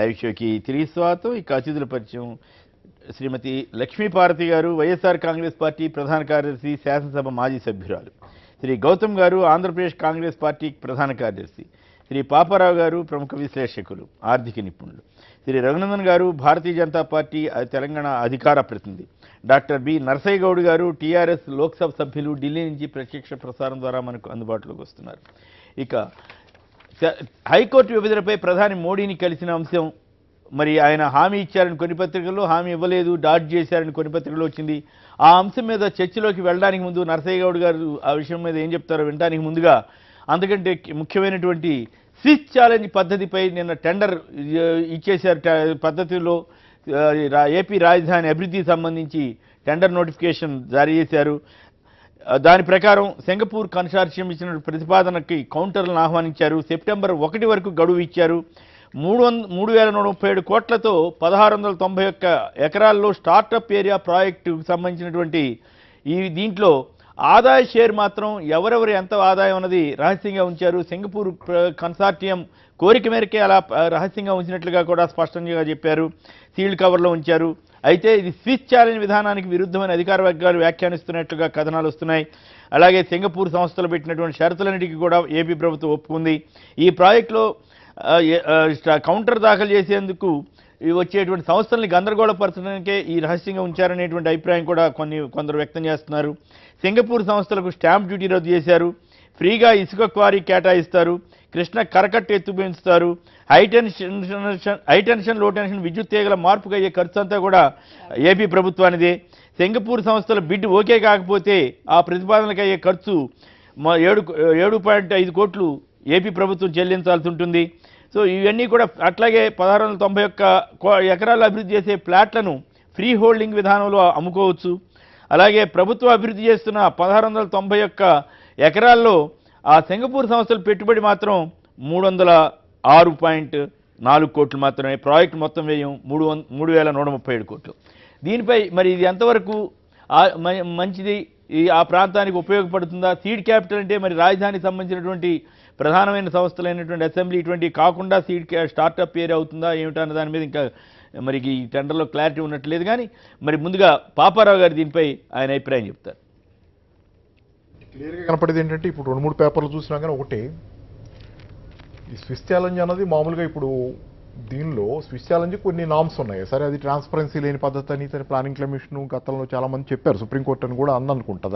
Live షోకి తిరిగి స్వాగతం. ఇక అతిథుల పరిచయం శ్రీమతి లక్ష్మీపార్వతి గారు, వైఎస్ఆర్ కాంగ్రెస్ పార్టీ ప్రధాన కార్యదర్శి, శాసనసభ మాజీ సభ్యురాలు. శ్రీ గౌతమ్ గారు, ఆంధ్రప్రదేశ్ కాంగ్రెస్ పార్టీ ప్రధాన కార్యదర్శి. శ్రీ పాపారావు గారు, ప్రముఖ విశ్లేషకులు, ఆర్థిక నిపుణులు. శ్రీ రఘునందన్ గారు, భారతీయ జనతా పార్టీ తెలంగాణ అధికార ప్రతినిధి. డాక్టర్ బి నరసయ్య గౌడ్ గారు, టీఆర్ఎస్ లోక్సభ సభ్యులు, ఢిల్లీ నుంచి ప్రత్యక్ష ప్రసారం ద్వారా మనకు అందుబాటులోకి వస్తున్నారు. ఇక హైకోర్టు విభజనపై ప్రధాని మోడీని కలిసిన అంశం, మరి ఆయన హామీ ఇచ్చారని కొన్ని పత్రికల్లో, హామీ ఇవ్వలేదు, డాట్ చేశారని కొన్ని పత్రికల్లో వచ్చింది. ఆ అంశం మీద చర్చలోకి వెళ్ళడానికి ముందు నరసయ్య గౌడ్ గారు ఆ విషయం మీద ఏం చెప్తారో వినడానికి ముందుగా, అంతకంటే ముఖ్యమైనటువంటి స్విస్ ఛాలెంజ్ పద్ధతిపై నిన్న టెండర్ ఇచ్చేశారు. పద్ధతిలో ఏపీ రాజధాని అభివృద్ధికి సంబంధించి టెండర్ నోటిఫికేషన్ జారీ చేశారు. దాని ప్రకారం సింగపూర్ కన్సార్షియం ఇచ్చిన ప్రతిపాదనకి కౌంటర్లను ఆహ్వానించారు. సెప్టెంబర్ 1 వరకు గడువు ఇచ్చారు. 3,137 కోట్లతో 1,691 ఎకరాల్లో స్టార్టప్ ఏరియా ప్రాజెక్టుకు సంబంధించినటువంటి దీంట్లో ఆదాయ షేర్ మాత్రం ఎవరెవరు ఎంత ఆదాయం అన్నది రహస్యంగా ఉంచారు. సింగపూర్ కన్సార్టియం కోరిక మేరకే అలా రహస్యంగా ఉంచినట్లుగా కూడా స్పష్టంగా చెప్పారు. సీల్డ్ కవర్లో ఉంచారు. అయితే ఇది స్విస్ ఛాలెంజ్ విధానానికి విరుద్ధమైన అధికార వర్గాలు వ్యాఖ్యానిస్తున్నట్లుగా కథనాలు వస్తున్నాయి. అలాగే సింగపూర్ సంస్థలు పెట్టినటువంటి షరతులన్నిటికీ కూడా ఏపీ ప్రభుత్వం ఒప్పుకుంది. ఈ ప్రాజెక్టులో కౌంటర్ దాఖలు చేసేందుకు వచ్చేటువంటి సంస్థల్ని గందరగోళపరచడానికే ఈ రహస్యంగా ఉంచారనేటువంటి అభిప్రాయం కూడా కొందరు వ్యక్తం చేస్తున్నారు. సింగపూర్ సంస్థలకు స్టాంప్ డ్యూటీ రద్దు చేశారు. ఫ్రీగా ఇసుక క్వారీ కేటాయిస్తారు. కృష్ణ కరకట్టు ఎత్తు పెంచుతారు. హైటెన్షన్ లో టెన్షన్ విద్యుత్ తీగల మార్పుకు అయ్యే ఖర్చు అంతా కూడా ఏపీ ప్రభుత్వానిదే. సింగపూర్ సంస్థల బిడ్ ఓకే కాకపోతే ఆ ప్రతిపాదనకు అయ్యే ఖర్చు 7.5 కోట్లు ఏపీ ప్రభుత్వం చెల్లించాల్సి ఉంటుంది. సో ఇవన్నీ కూడా అట్లాగే 1,691 ఎకరాలు అభివృద్ధి చేసే ప్లాట్లను ఫ్రీ హోల్డింగ్ విధానంలో అమ్ముకోవచ్చు. అలాగే ప్రభుత్వం అభివృద్ధి చేస్తున్న 1,691 ఎకరాల్లో ఆ సింగపూర్ సంస్థల పెట్టుబడి మాత్రం 306.4 కోట్లు మాత్రమే. ప్రాజెక్టు మొత్తం వ్యయం 3,137 కోట్లు. దీనిపై మరి ఇది ఎంతవరకు మంచిది, ఆ ప్రాంతానికి ఉపయోగపడుతుందా? సీడ్ క్యాపిటల్ అంటే మరి రాజధానికి సంబంధించినటువంటి ప్రధానమైన సంస్థలైనటువంటి అసెంబ్లీ ఇటువంటి కాకుండా స్టార్టప్ ఏరియా అవుతుందా ఏమిటన్న దాని మీద ఇంకా మరి ఈ టెండర్లో క్లారిటీ ఉన్నట్లేదు. కానీ మరి ముందుగా పాపారావు గారు దీనిపై ఆయన అభిప్రాయం చెప్తారు. క్లియర్గా కనపడేది ఏంటంటే, ఇప్పుడు 2-3 పేపర్లు చూసినా కానీ ఒకటి, ఈ స్విస్ ఛాలెంజ్ అన్నది మామూలుగా ఇప్పుడు దీనిలో స్విస్ ఛాలెంజ్ కొన్ని నామ్స్ ఉన్నాయి. సరే, అది ట్రాన్స్పరెన్సీ లేని పద్ధతి అని ప్లానింగ్ కమిషన్ గతంలో చాలామంది చెప్పారు. సుప్రీంకోర్టు అని కూడా అందనుకుంటా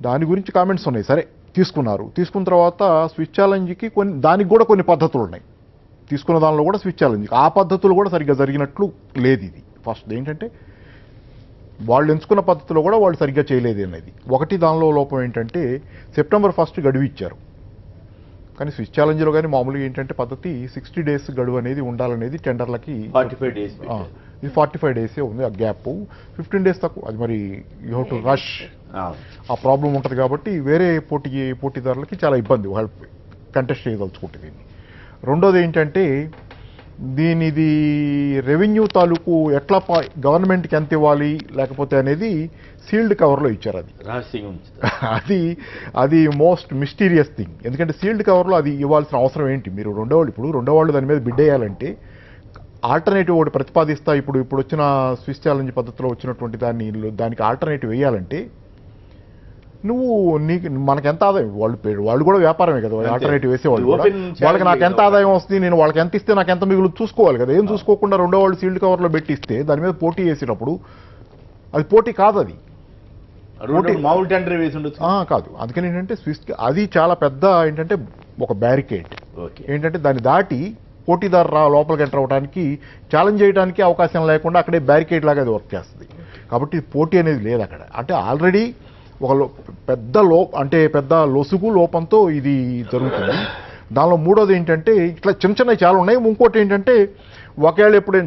దాని గురించి కామెంట్స్ ఉన్నాయి. సరే, తీసుకున్న తర్వాత స్విచ్ ఛాలెంజ్కి దానికి కూడా కొన్ని పద్ధతులు ఉన్నాయి. తీసుకున్న దానిలో కూడా స్విచ్ ఛాలెంజ్ ఆ పద్ధతులు కూడా సరిగ్గా జరిగినట్లు లేదు. ఇది ఫస్ట్ ఏంటంటే, వాళ్ళు ఎంచుకున్న పద్ధతిలో కూడా వాళ్ళు సరిగ్గా చేయలేదు అనేది ఒకటి. దానిలో లోపం ఏంటంటే, సెప్టెంబర్ 1 గడువు ఇచ్చారు. కానీ స్విచ్ ఛాలెంజ్లో కానీ మామూలుగా ఏంటంటే పద్ధతి 60 days గడువు అనేది ఉండాలనేది టెండర్లకి. 45 days ఇది 45 days ఉంది. ఆ గ్యాప్ 15 days తక్కువ. అది మరి యూ హ్యావ్ టు రష్, ఆ ప్రాబ్లం ఉంటుంది. కాబట్టి వేరే పోటీదారులకి చాలా ఇబ్బంది వాళ్ళు కంటెస్ట్ చేయదలుచుకుంటే దీన్ని. రెండోది ఏంటంటే, దీనిది రెవెన్యూ తాలూకు ఎట్లా గవర్నమెంట్కి ఎంత ఇవ్వాలి లేకపోతే అనేది సీల్డ్ కవర్లో ఇచ్చారు. అది అది మోస్ట్ మిస్టీరియస్ థింగ్. ఎందుకంటే సీల్డ్ కవర్లో అది ఇవ్వాల్సిన అవసరం ఏంటి? మీరు రెండో వాళ్ళు దాని మీద బిడ్ వేయాలంటే ఆల్టర్నేటివ్ ఒకటి ప్రతిపాదిస్తా. ఇప్పుడు వచ్చిన స్విస్ ఛాలెంజ్ పద్ధతిలో వచ్చినటువంటి దానికి ఆల్టర్నేటివ్ వేయాలంటే మనకు ఎంత ఆదాయం, వాళ్ళు కూడా వ్యాపారమే కదా, ఆల్టర్నేటివ్ వేసేవాళ్ళు కూడా. వాళ్ళకి నాకు ఎంత ఆదాయం వస్తుంది, నేను వాళ్ళకి ఎంత ఇస్తే నాకు ఎంత మిగులు చూసుకోవాలి కదా. ఏం చూసుకోకుండా రెండో వాళ్ళు సీల్డ్ కవర్లో పెట్టిస్తే దాని మీద పోటీ వేసినప్పుడు అది పోటీ కాదు. అది మామూలు టెండర్ వేసి ఉండొచ్చు కాదు. అందుకని ఏంటంటే స్విస్ అది చాలా పెద్ద ఏంటంటే ఒక బ్యారికేడ్. ఏంటంటే దాన్ని దాటి పోటీదారు లోపలికి ఎంటర్ అవడానికి, ఛాలెంజ్ చేయడానికి అవకాశం లేకుండా అక్కడే బ్యారికేడ్ లాగా అది వర్క్ చేస్తుంది. కాబట్టి పోటీ అనేది లేదు అక్కడ. అంటే ఆల్రెడీ ఒక పెద్ద లొసుగు లోపంతో ఇది జరుగుతుంది. దానిలో మూడోది ఏంటంటే, ఇట్లా చిన్నవి చాలా ఉన్నాయి. ఇంకోటి ఏంటంటే,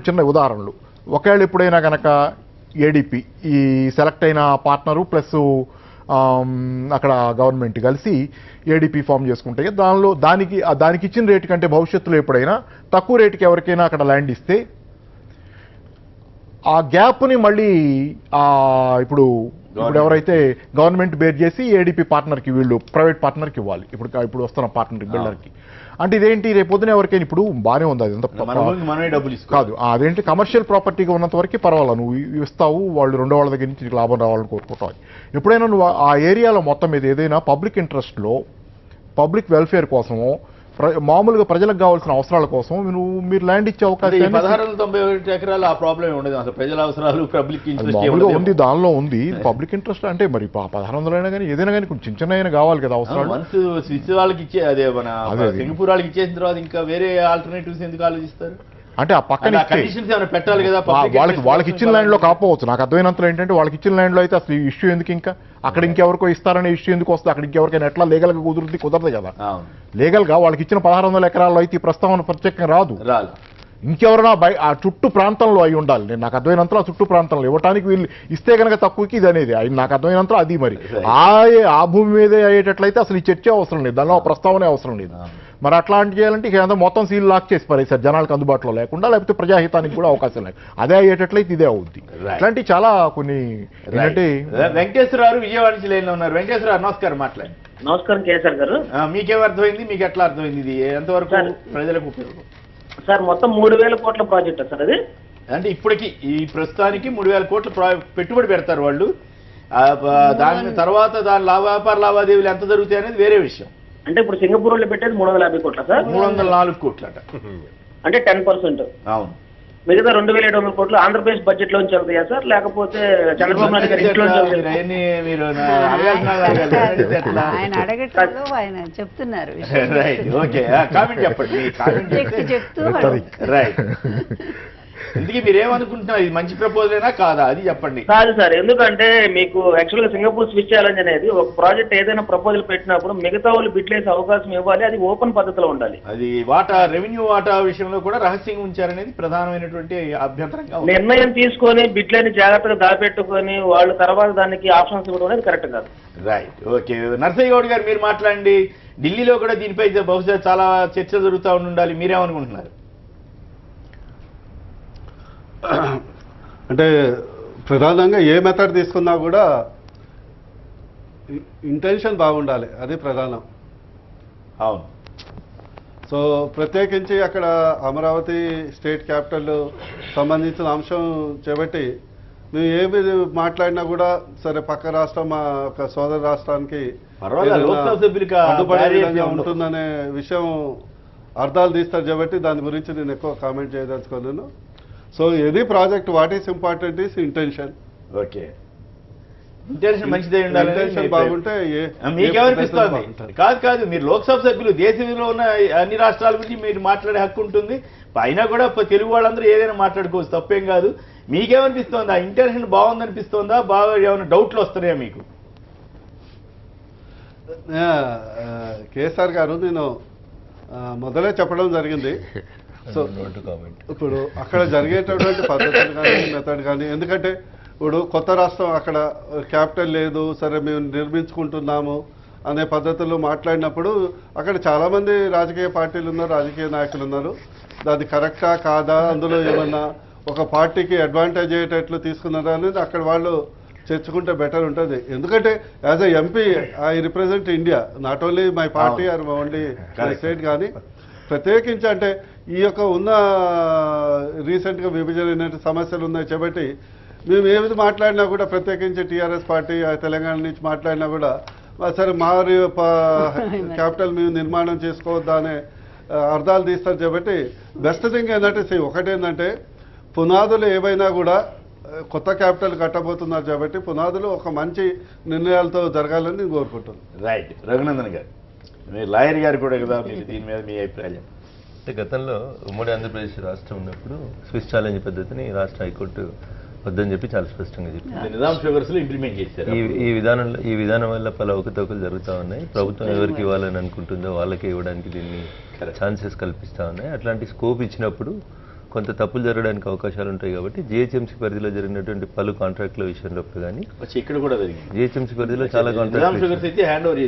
చిన్న ఉదాహరణలు, ఒకవేళ ఎప్పుడైనా కనుక ఏడీపీ ఈ సెలెక్ట్ అయిన పార్ట్నరు ప్లస్ అక్కడ గవర్నమెంట్ కలిసి ఏడీపీ ఫామ్ చేసుకుంటే దానికి ఇచ్చిన రేటు కంటే భవిష్యత్తులో ఎప్పుడైనా తక్కువ రేటుకి ఎవరికైనా అక్కడ ల్యాండ్ ఇస్తే ఆ గ్యాప్ని మళ్ళీ ఇప్పుడు ఇప్పుడు ఎవరైతే గవర్నమెంట్ బేర్ చేసి ఏడీపీ పార్ట్నర్కి వీళ్ళు ప్రైవేట్ పార్ట్నర్కి ఇవ్వాలి ఇప్పుడు వస్తున్న పార్ట్నర్ బిల్డర్కి. అంటే ఇదేంటి రేపు పొద్దున ఎవరికైనా ఇప్పుడు బాగానే ఉంది అది మనమే డబ్బులు కాదు, అదేంటి కమర్షియల్ ప్రాపర్టీగా ఉన్నంత వరకు పర్వాలేదు, నువ్వు ఇస్తావు, వాళ్ళు రెండో వాళ్ళ దగ్గర నుంచి నీకు లాభం రావాలని కోరుకుంటావు. ఎప్పుడైనా నువ్వు ఆ ఏరియాలో మొత్తం మీద ఏదైనా పబ్లిక్ ఇంట్రెస్ట్లో పబ్లిక్ వెల్ఫేర్ కోసమో మామూలుగా ప్రజలకు కావాల్సిన అవసరాల కోసం మీరు ల్యాండ్ ఇచ్చే అవకాశం 1691 ఎకరాలు ఆ ప్రాబ్లం ఉండదు, అసలు ప్రజల అవసరాలు పబ్లిక్ మామూలుగా ఉంది, దానిలో ఉంది పబ్లిక్ ఇంట్రెస్ట్. అంటే మరి 1600 అయినా కానీ ఏదైనా కానీ కొంచెం చిన్న అయినా కావాలి కదా అవసరాలు. వన్స్ స్విచ్ వాళ్ళకి ఇచ్చే అదే మన సింగపూర్ వాళ్ళకి ఇచ్చేసిన తర్వాత ఇంకా వేరే ఆల్టర్నేటివ్స్ ఎందుకు ఆలోచిస్తారు? అంటే ఆ పక్కన కండిషన్స్ ఏమైనా పెట్టాలి కదా. వాళ్ళకి ఇచ్చిన ల్యాండ్ లో కాకపోవచ్చు. నాకు అర్థమైనంతలో ఏంటంటే వాళ్ళకి ఇచ్చిన ల్యాండ్ లో అయితే అసలు ఈ ఇష్యూ ఎందుకు, ఇంకా అక్కడ ఇంకెవరికో ఇస్తారనే ఇష్యూ ఎందుకు వస్తుంది, అక్కడ ఇంకెవరికైనా ఎట్లా లీగల్ గా కుదరదు కదా. లీగల్ గా వాళ్ళకి ఇచ్చిన 1600 ఎకరాల్లో అయితే ఈ ప్రస్తావన ప్రత్యేకంగా రాదు. ఇంకెవరైనా ఆ చుట్టూ ప్రాంతంలో అయి ఉండాలి. నాకు అర్థమైనంతలో ఆ చుట్టూ ప్రాంతంలో ఇవ్వడానికి వీళ్ళు ఇస్తే కనుక తక్కువకి ఇది అనేది నాకు అర్థమైనంతలో అది. మరి ఆ భూమి మీదే అయ్యేటట్లయితే అసలు ఈ చర్చ అవసరం లేదు, దానిలో ప్రస్తావనే అవసరం లేదు. మరి అట్లాంటి చేయాలంటే ఇక మొత్తం సీల్ లాక్ చేసి పరేసారు జనాలకు అందుబాటులో లేకుండా, లేకపోతే ప్రజాహితానికి కూడా అవకాశం లేదు. అదే అయ్యేటట్లయితే ఇదే అవుద్ది. ఇట్లాంటి చాలా కొన్ని ఏంటంటే. వెంకటేశ్వరరావు విజయవాడ నుంచి లైన్ లో ఉన్నారు. వెంకటేశ్వరరావు నమస్కారం, మాట్లాడండి. నమస్కారం కేసీఆర్ గారు. మీకేం అర్థమైంది, మీకు ఎట్లా అర్థమైంది, ఇది ఎంతవరకు ప్రజలకు ఉపయోగం? సార్ మొత్తం 3000 కోట్ల ప్రాజెక్ట్ సార్ అది. అంటే ఇప్పటికి ఈ ప్రస్తుతానికి 3000 కోట్ల పెట్టుబడి పెడతారు వాళ్ళు. దాని తర్వాత దాని వ్యాపార లావాదేవీలు ఎంత జరుగుతాయి అనేది వేరే విషయం. అంటే ఇప్పుడు సింగపూర్ లో పెట్టేది 350 కోట్ల సార్. 304 కోట్లట, అంటే 10%. అవును. మిగతా 2700 కోట్లు ఆంధ్రప్రదేశ్ బడ్జెట్ లోంచి వెళ్తాయా సార్, లేకపోతే చంద్రబాబు నాయుడు గారి ఇంట్లో ఆయన అడగట్లేదు, ఆయన చెప్తున్నారు. రైట్, ఓకే, కామెంట్ చెప్పండి. చెప్తూ రైట్. ఇందుకే మీరేమనుకుంటున్నారు, ఇది మంచి ప్రపోజలేనా కాదా అది చెప్పండి. కాదు సార్, ఎందుకంటే మీకు యాక్చువల్ గా సింగపూర్ స్విచ్ ఛాలెంజ్ అనేది ఒక ప్రాజెక్ట్ ఏదైనా ప్రపోజల్ పెట్టినప్పుడు మిగతా వాళ్ళు బిడ్లేసే అవకాశం ఇవ్వాలి, అది ఓపెన్ పద్ధతిలో ఉండాలి. అది వాటా రెవెన్యూ వాటా విషయంలో కూడా రహస్యంగా ఉంచారనేది ప్రధానమైనటువంటి అభ్యంతరంగా. నిర్ణయం తీసుకొని బిడ్లని జాగ్రత్తగా దాపెట్టుకొని వాళ్ళు తర్వాత దానికి ఆప్షన్స్ ఇవ్వడం అనేది కరెక్ట్ కాదు. Right, okay. నర్సయ్య గౌడ్ గారు మీరు మాట్లాడండి. ఢిల్లీలో కూడా దీనిపై బహుశా చాలా చర్చ జరుగుతూ ఉండాలి, మీరేమనుకుంటున్నారు? అంటే ప్రధానంగా ఏ మెథడ్ తీసుకున్నా కూడా ఇంటెన్షన్ బాగుండాలి, అది ప్రధానం. అవును. సో ప్రత్యేకించి అక్కడ అమరావతి స్టేట్ క్యాపిటల్ సంబంధించిన అంశం చేపట్టి మేము ఏమి మాట్లాడినా కూడా సరే పక్క రాష్ట్రం మా ఒక సోదర రాష్ట్రానికి అడ్డుపడే విధంగా ఉంటుందనే విషయం అర్థాలు తీస్తారు కాబట్టి దాని గురించి నేను ఎక్కువ కామెంట్ చేయదలుచుకున్నాను. So any project what is important is intention. Okay, intention మంచిదే ఉండాలి. ఇంటెన్షన్ బాగుంటే మీకేమనిపిస్తుంది? కాదు, మీరు లోక్సభ సభ్యులు, దేశంలో ఉన్న అన్ని రాష్ట్రాల గురించి మీరు మాట్లాడే హక్కు ఉంటుంది. అయినా కూడా తెలుగు వాళ్ళందరూ ఏదైనా మాట్లాడుకోవచ్చు, తప్పేం కాదు. మీకేమనిపిస్తోందా? ఇంటెన్షన్ బాగుందనిపిస్తోందా? బాగా ఏమైనా డౌట్లు వస్తున్నాయా మీకు? కేసీఆర్ గారు నేను మొదలే చెప్పడం జరిగింది. సో ఇప్పుడు అక్కడ జరిగేటటువంటి పద్ధతులు కానీ మెథడ్ కానీ, ఎందుకంటే ఇప్పుడు కొత్త రాష్ట్రం అక్కడ క్యాపిటల్ లేదు, సరే మేము నిర్మించుకుంటున్నాము అనే పద్ధతుల్లో మాట్లాడినప్పుడు అక్కడ చాలామంది రాజకీయ పార్టీలు ఉన్నారు, రాజకీయ నాయకులు ఉన్నారు. అది కరెక్టా కాదా, అందులో ఏమన్నా ఒక పార్టీకి అడ్వాంటేజ్ అయ్యేటట్లు తీసుకున్నారా అనేది అక్కడ వాళ్ళు చర్చుకుంటే బెటర్ ఉంటుంది. ఎందుకంటే as a MP I represent India, not only my party or only my state. కానీ ప్రత్యేకించి అంటే ఈ యొక్క ఉన్న రీసెంట్గా విభజన సమస్యలు ఉన్నాయి కాబట్టి మేము ఏది మాట్లాడినా కూడా, ప్రత్యేకించి టీఆర్ఎస్ పార్టీ తెలంగాణ నుంచి మాట్లాడినా కూడా సరే మా క్యాపిటల్ మేము నిర్మాణం చేసుకోవద్దా అనే అర్థాలు తీస్తారు కాబట్టి బెస్ట్ థింగ్ ఏంటంటే ఒకటేంటంటే పునాదులు ఏవైనా కూడా కొత్త క్యాపిటల్ కట్టబోతున్నారు కాబట్టి పునాదులు ఒక మంచి నిర్ణయాలతో జరగాలని నేను కోరుకుంటున్నాను. రైట్, రఘునందన్ గారు మీరు లాయర్ గారు కూడా కదా, మీరు దీని మీద మీ అభిప్రాయం? అంటే గతంలో ఉమ్మడి ఆంధ్రప్రదేశ్ రాష్ట్రం ఉన్నప్పుడు స్విస్ ఛాలెంజ్ పద్ధతిని రాష్ట్ర హైకోర్టు వద్దని చెప్పి చాలా స్పష్టంగా చెప్పింది. నిజాం షుగర్స్ లో ఇంప్లిమెంట్ చేశారు. ఈ విధానం వల్ల పలు అవకతవకలు జరుగుతూ ఉన్నాయి. ప్రభుత్వం ఎవరికి ఇవ్వాలని అనుకుంటుందో వాళ్ళకే ఇవ్వడానికి దీన్ని ఛాన్సెస్ కల్పిస్తూ ఉన్నాయి. అట్లాంటి స్కోప్ ఇచ్చినప్పుడు కొంత తప్పులు జరగడానికి అవకాశాలు ఉంటాయి కాబట్టి జిహెచ్ఎంసీ పరిధిలో జరిగినటువంటి పలు కాంట్రాక్టుల విషయంలో కానీ ఇక్కడ కూడా జిహెచ్ఎంసీ పరిధిలో చాలా కాంట్రాక్టులు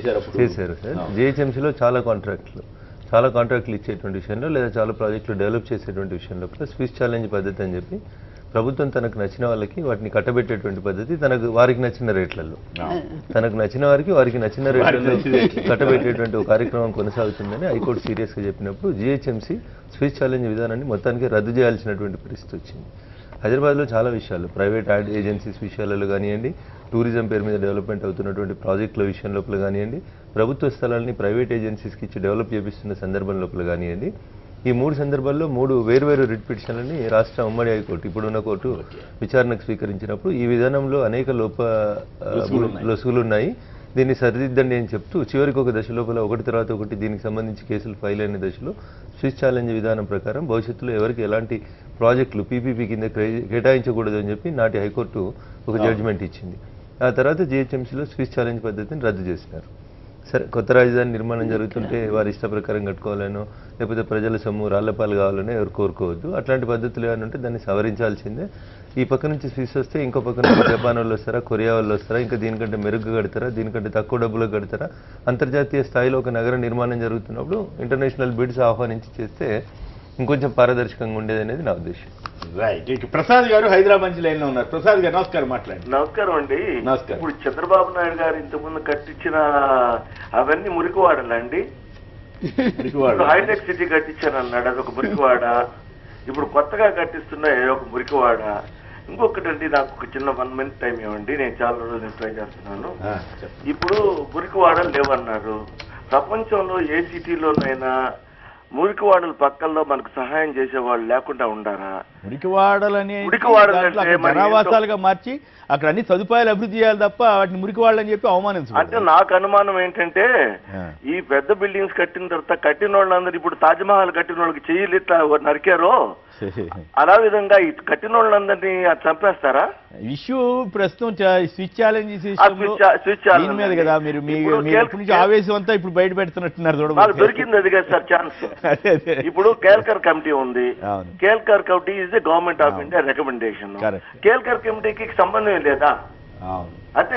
చేశారు సార్. జిహెచ్ఎంసీలో చాలా కాంట్రాక్టులు ఇచ్చేటువంటి విషయంలో లేదా చాలా ప్రాజెక్టులు డెవలప్ చేసేటువంటి విషయంలో స్విస్ ఛాలెంజ్ పద్ధతి అని చెప్పి ప్రభుత్వం తనకు నచ్చిన వాళ్ళకి వాటిని కట్టబెట్టేటువంటి పద్ధతి వారికి నచ్చిన రేట్లలో, తనకు నచ్చిన వారికి నచ్చిన రేట్లలో కట్టబెట్టేటువంటి ఒక కార్యక్రమం కొనసాగుతుందని హైకోర్టు సీరియస్గా చెప్పినప్పుడు జిహెచ్ఎంసీ స్విచ్ ఛాలెంజ్ విధానాన్ని మొత్తానికి రద్దు చేయాల్సినటువంటి పరిస్థితి వచ్చింది. హైదరాబాద్లో చాలా విషయాలు, ప్రైవేట్ యాడ్ ఏజెన్సీస్ విషయాలలో కానివ్వండి, టూరిజం పేరు మీద డెవలప్మెంట్ అవుతున్నటువంటి ప్రాజెక్టుల విషయం లోపల కానివ్వండి, ప్రభుత్వ స్థలాల్ని ప్రైవేట్ ఏజెన్సీస్కి ఇచ్చి డెవలప్ చేపిస్తున్న సందర్భం లోపల కానివ్వండి, ఈ 3 సందర్భాల్లో 3 వేర్వేరు రిట్ పిటిషన్లని రాష్ట్ర ఉమ్మడి హైకోర్టు ఇప్పుడున్న కోర్టు విచారణకు స్వీకరించినప్పుడు ఈ విధానంలో అనేక లొసుగులున్నాయి, దీన్ని సరిదిద్దండి అని చెప్తూ చివరికి ఒక దశ లోపల ఒకటి తర్వాత ఒకటి దీనికి సంబంధించి కేసులు ఫైల్ అయిన దశలో స్విచ్ ఛాలెంజ్ విధానం ప్రకారం భవిష్యత్తులో ఎవరికి ఎలాంటి ప్రాజెక్టులు పీపీపీ కింద కేటాయించకూడదు అని చెప్పి నాటి హైకోర్టు ఒక జడ్జిమెంట్ ఇచ్చింది. ఆ తర్వాత జిహెచ్ఎంసీలో స్విచ్ ఛాలెంజ్ పద్ధతిని రద్దు చేసినారు. సరే, కొత్త రాజధాని నిర్మాణం జరుగుతుంటే వారి ఇష్ట ప్రకారం కట్టుకోవాలనో లేకపోతే ప్రజల సొమ్ము రాళ్లపాలు కావాలనో ఎవరు కోరుకోవద్దు. అట్లాంటి పద్ధతులు ఏమైనా ఉంటే దాన్ని సవరించాల్సిందే. ఈ పక్క నుంచి స్విస్ వస్తే ఇంకో పక్క నుంచి జపాన్ వాళ్ళు వస్తారా, కొరియా వాళ్ళు వస్తారా, ఇంకా దీనికంటే మెరుగ్గా కడతారా, దీనికంటే తక్కువ డబ్బులకు కడతారా, అంతర్జాతీయ స్థాయిలో ఒక నగర నిర్మాణం జరుగుతున్నప్పుడు ఇంటర్నేషనల్ బిడ్స్ ఆహ్వానించి చేస్తే ఇంకొంచెం పారదర్శకంగా ఉండేది అనేది నా ఉద్దేశం. రైట్. ప్రసాద్ గారు హైదరాబాద్ నుంచి లైన్ లో ఉన్నారు. ప్రసాద్ గారు నమస్కారం, మాట్లాడండి. నమస్కారం అండి. నమస్కారం. ఇప్పుడు చంద్రబాబు నాయుడు గారు ఇంతకుముందు కట్టించిన అవన్నీ మురికివాడలండి. హైటెక్ సిటీ కట్టించాను అన్నాడు, అదొక మురికివాడ. ఇప్పుడు కొత్తగా కట్టిస్తున్న ఒక మురికివాడ. ఇంకొకటండి, నాకు ఒక చిన్న 1 minute టైం ఇవ్వండి, నేను చాలా రోజులు ట్రై చేస్తున్నాను. ఇప్పుడు మురికివాడలు లేవన్నారు. ప్రపంచంలో ఏ సిటీలోనైనా మురికివాడల పక్కల్లో మనకు సహాయం చేసేవాళ్ళు లేకుండా ఉండారా? మురికివాడలని జనావాసాలుగా మార్చి అక్కడ అన్ని సదుపాయాలు అభివృద్ధి చేయాలి తప్ప వాటిని మురికివాడని చెప్పి అవమానించారు. అంటే నాకు అనుమానం ఏంటంటే, ఈ పెద్ద బిల్డింగ్స్ కట్టిన తర్వాత కట్టిన వాళ్ళందరూ ఇప్పుడు తాజ్మహల్ కట్టిన వాళ్ళకి చెయ్యలు ఇట్లా నరికారో అలా విధంగా ఈ కట్టిన వాళ్ళందరినీ చంపేస్తారా? ఇష్యూ ప్రస్తుతం స్విచ్ ఛాలెంజ్ దీని మీద కదా. మీరు ఎప్పటి నుంచి ఆవేశం అంతా ఇప్పుడు బయట పెడుతున్నట్టున్నారు. చూడండి, దొరికింది అది కదా సార్ ఛాన్స్. ఇప్పుడు కేల్కర్ కమిటీ ఉంది. Kelkar committee is the government of India recommendation. Kelkar కమిటీకి సంబంధం లేదా? అంటే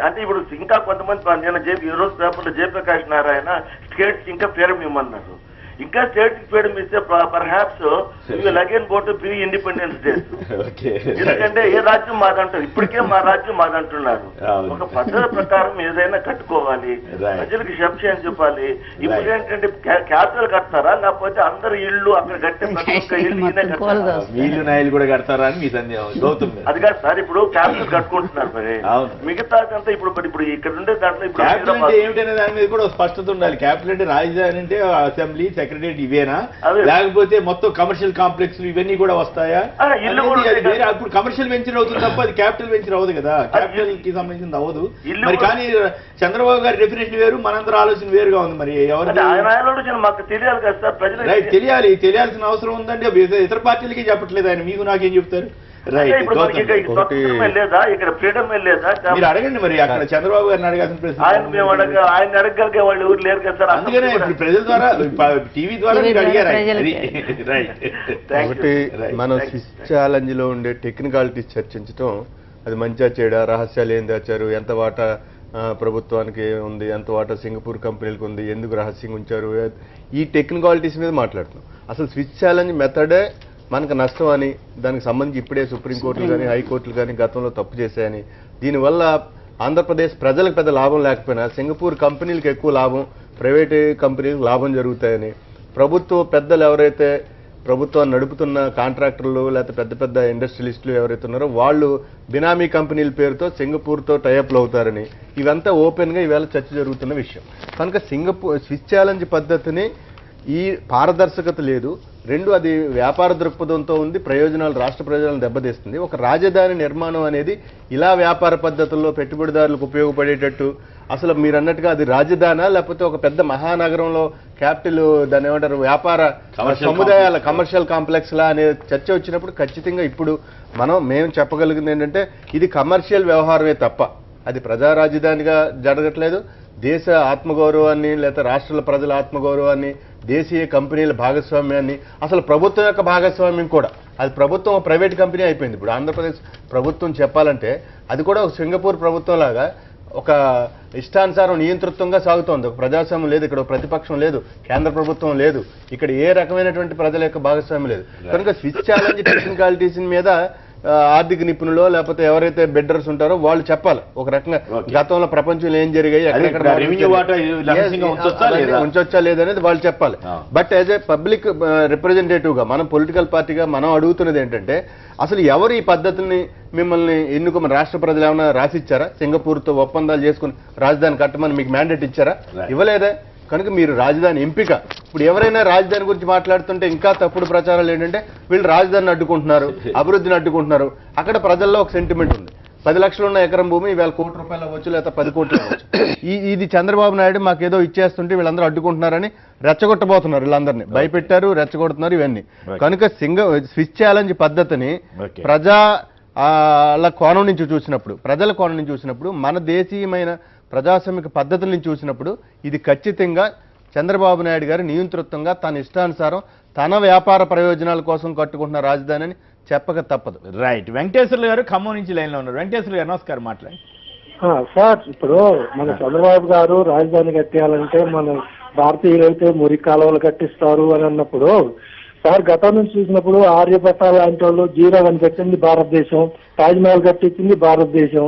అంటే ఇప్పుడు ఇంకా కొంతమంది నేను ఈ రోజు పేపర్లో జయప్రకాష్ నారాయణ స్టేట్స్ ఇంకా ఫ్రీడమ్ ఇవ్వమన్నారు. ఇంకా స్టేట్ ఫ్రీడమ్ ఇస్తే perhaps will again go to pre independence day. ఎందుకంటే ఏ రాజ్యం మాదంటారు, ఇప్పటికే మా రాజ్యం మాదంటున్నారు. ఒక పద్ధతి ప్రకారం ఏదైనా కట్టుకోవాలి, ప్రజలకు క్షమించి అని చెప్పాలి. ఇప్పుడు ఏంటంటే క్యాపిటల్ కడతారా, లేకపోతే అందరు ఇళ్ళు అక్కడ కట్టే ఇల్లు నాయలు కూడా కడతారా అని మీ సందేహం. అది కాదు సార్, ఇప్పుడు క్యాపిటల్ కట్టుకుంటున్నారు మరి మిగతాదంతా ఇప్పుడు ఇక్కడ ఉండే దాంట్లో ఇప్పుడు ఏమిటనే దాని మీద కూడా స్పష్టత ఉండాలి. క్యాపిటల్ అంటే రాజధాని అంటే అసెంబ్లీ సెక్రటరియట్ ఇవేనా, లేకపోతే మొత్తం కమర్షియల్ కాంప్లెక్స్ ఇవన్నీ కూడా వస్తాయా? అప్పుడు కమర్షియల్ వెంచర్ అవుతుంది తప్ప అది క్యాపిటల్ వెంచర్ అవ్వదు కదా, క్యాపిటల్ కి సంబంధించింది అవ్వదు. మరి కానీ చంద్రబాబు గారి డెఫినేషన్ వేరు, మనందరూ ఆలోచన వేరుగా ఉంది. మరి ఎవరు మాకు తెలియాలి కదా సార్, ప్రజలు తెలియాల్సిన అవసరం ఉందండి. ఇతర పార్టీలకి చెప్పట్లేదు ఆయన, మీకు నాకేం చెప్తారు? మీరు అడగండి మరి, అక్కడ చంద్రబాబు గారిని అడగాల్సిన ప్రశ్న ఆయన అడగలిగే వాళ్ళు ఎవరు లేరు కదా సార్. అందుకనే ఇప్పుడు ప్రజల ద్వారా టీవీ ద్వారా మీరు అడిగారు. ఒకటి, మనం స్విచ్ ఛాలెంజ్ లో ఉండే టెక్నికాలిటీస్ చర్చించడం, అది మంచిగా చేయడా, రహస్యాలు ఏం దాచారు, ఎంత వాటా ప్రభుత్వానికి ఉంది, ఎంత వాటా సింగపూర్ కంపెనీలకు ఉంది, ఎందుకు రహస్యంగా ఉంచారు, ఈ టెక్నికాలిటీస్ మీద మాట్లాడుతున్నాం. అసలు స్విచ్ ఛాలెంజ్ మెథడే మనకు నష్టం అని, దానికి సంబంధించి ఇప్పుడే సుప్రీంకోర్టులు కానీ హైకోర్టులు కానీ గతంలో తప్పు చేశాయని, దీనివల్ల ఆంధ్రప్రదేశ్ ప్రజలకు పెద్ద లాభం లేకపోయినా సింగపూర్ కంపెనీలకు ఎక్కువ లాభం, ప్రైవేట్ కంపెనీలకు లాభం జరుగుతాయని, ప్రభుత్వ పెద్దలు ఎవరైతే ప్రభుత్వాన్ని నడుపుతున్న కాంట్రాక్టర్లు లేకపోతే పెద్ద పెద్ద ఇండస్ట్రియలిస్టులు ఎవరైతే ఉన్నారో వాళ్ళు బినామీ కంపెనీల పేరుతో సింగపూర్తో టైఅప్లు అవుతారని, ఇవంతా ఓపెన్గా ఈవేళ చర్చ జరుగుతున్న విషయం. కనుక స్విచ్ ఛాలెంజ్ పద్ధతిని ఈ పారదర్శకత లేదు. 2, అది వ్యాపార దృక్పథంతో ఉంది, ప్రయోజనాలు రాష్ట్ర ప్రయోజనాలను దెబ్బతీస్తుంది. ఒక రాజధాని నిర్మాణం అనేది ఇలా వ్యాపార పద్ధతుల్లో పెట్టుబడిదారులకు ఉపయోగపడేటట్టు, అసలు మీరు అన్నట్టుగా అది రాజధానా లేకపోతే ఒక పెద్ద మహానగరంలో క్యాపిటల్, దాన్ని ఏమంటారు, వ్యాపార సముదాయాల కమర్షియల్ కాంప్లెక్స్ లా అనే చర్చ వచ్చినప్పుడు ఖచ్చితంగా ఇప్పుడు మేము చెప్పగలిగింది ఏంటంటే ఇది కమర్షియల్ వ్యవహారమే తప్ప అది ప్రజా రాజధానిగా జరగట్లేదు. దేశ ఆత్మగౌరవాన్ని లేదా రాష్ట్రాల ప్రజల ఆత్మగౌరవాన్ని, దేశీయ కంపెనీల భాగస్వామ్యాన్ని, అసలు ప్రభుత్వం యొక్క భాగస్వామ్యం కూడా, అది ప్రభుత్వం ప్రైవేట్ కంపెనీ అయిపోయింది. ఇప్పుడు ఆంధ్రప్రదేశ్ ప్రభుత్వం చెప్పాలంటే అది కూడా ఒక సింగపూర్ ప్రభుత్వం లాగా ఒక ఇష్టానుసారం నియంతృత్వంగా సాగుతోంది. ఒక ప్రజాస్వామ్యం లేదు, ఇక్కడ ప్రతిపక్షం లేదు, కేంద్ర ప్రభుత్వం లేదు, ఇక్కడ ఏ రకమైనటువంటి ప్రజల యొక్క భాగస్వామ్యం లేదు. కనుక స్విచ్ ఛాలెంజ్ టెక్నికాలిటీస్ మీద ఆర్థిక నిపుణులు లేకపోతే ఎవరైతే బిడ్డర్స్ ఉంటారో వాళ్ళు చెప్పాలి ఒక రకంగా గతంలో ప్రపంచంలో ఏం జరిగాయి ఉంచొచ్చా లేదనేది వాళ్ళు చెప్పాలి. But as a public representative గా మనం పొలిటికల్ పార్టీగా మనం అడుగుతున్నది ఏంటంటే అసలు ఎవరు ఈ పద్ధతిని మిమ్మల్ని ఎన్నుకోమని రాష్ట్ర ప్రజలు ఏమైనా రాసిచ్చారా? సింగపూర్తో ఒప్పందాలు చేసుకుని రాజధాని కట్టమని మీకు మ్యాండేట్ ఇచ్చారా? ఇవ్వలేదా? కనుక మీరు రాజధాని ఎంపిక ఇప్పుడు ఎవరైనా రాజధాని గురించి మాట్లాడుతుంటే ఇంకా తప్పుడు ప్రచారాలు ఏంటంటే వీళ్ళు రాజధానిని అడ్డుకుంటున్నారు, అభివృద్ధిని అడ్డుకుంటున్నారు. అక్కడ ప్రజల్లో ఒక సెంటిమెంట్ ఉంది. 10 లక్షలు ఉన్న ఎకరం భూమి ఇవాళ ₹1 కోటి అవ్వచ్చు లేదా 10 కోట్లు అవ్వచ్చు. ఇది చంద్రబాబు నాయుడు మాకేదో ఇచ్చేస్తుంటే వీళ్ళందరూ అడ్డుకుంటున్నారని రెచ్చగొట్టబోతున్నారు. వీళ్ళందరినీ భయపెట్టారు, రెచ్చగొడుతున్నారు ఇవన్నీ. కనుక స్విచ్ ఛాలెంజ్ పద్ధతిని ప్రజల కోణం నుంచి చూసినప్పుడు మన దేశీయమైన ప్రజాస్వామిక పద్ధతుల నుంచి చూసినప్పుడు ఇది ఖచ్చితంగా చంద్రబాబు నాయుడు గారి నియంతృత్వంగా తన ఇష్టానుసారం తన వ్యాపార ప్రయోజనాల కోసం కట్టుకుంటున్న రాజధాని అని చెప్పక తప్పదు. రైట్. వెంకటేశ్వర్లు గారు ఖమ్మం నుంచి లైన్ లో ఉన్నారు. వెంకటేశ్వర్లు గారు నమస్కారం, మాట్లాడండి. సార్, ఇప్పుడు మన చంద్రబాబు గారు రాజధాని కట్టేయాలంటే మన భారతీయులైతే మురికి కాలువలు కట్టిస్తారు అని అన్నప్పుడు సార్ గతం నుంచి చూసినప్పుడు ఆర్యభట్ట లాంటి వాళ్ళు జీరో అని పెట్టింది భారతదేశం, తాజ్మహల్ కట్టించింది భారతదేశం.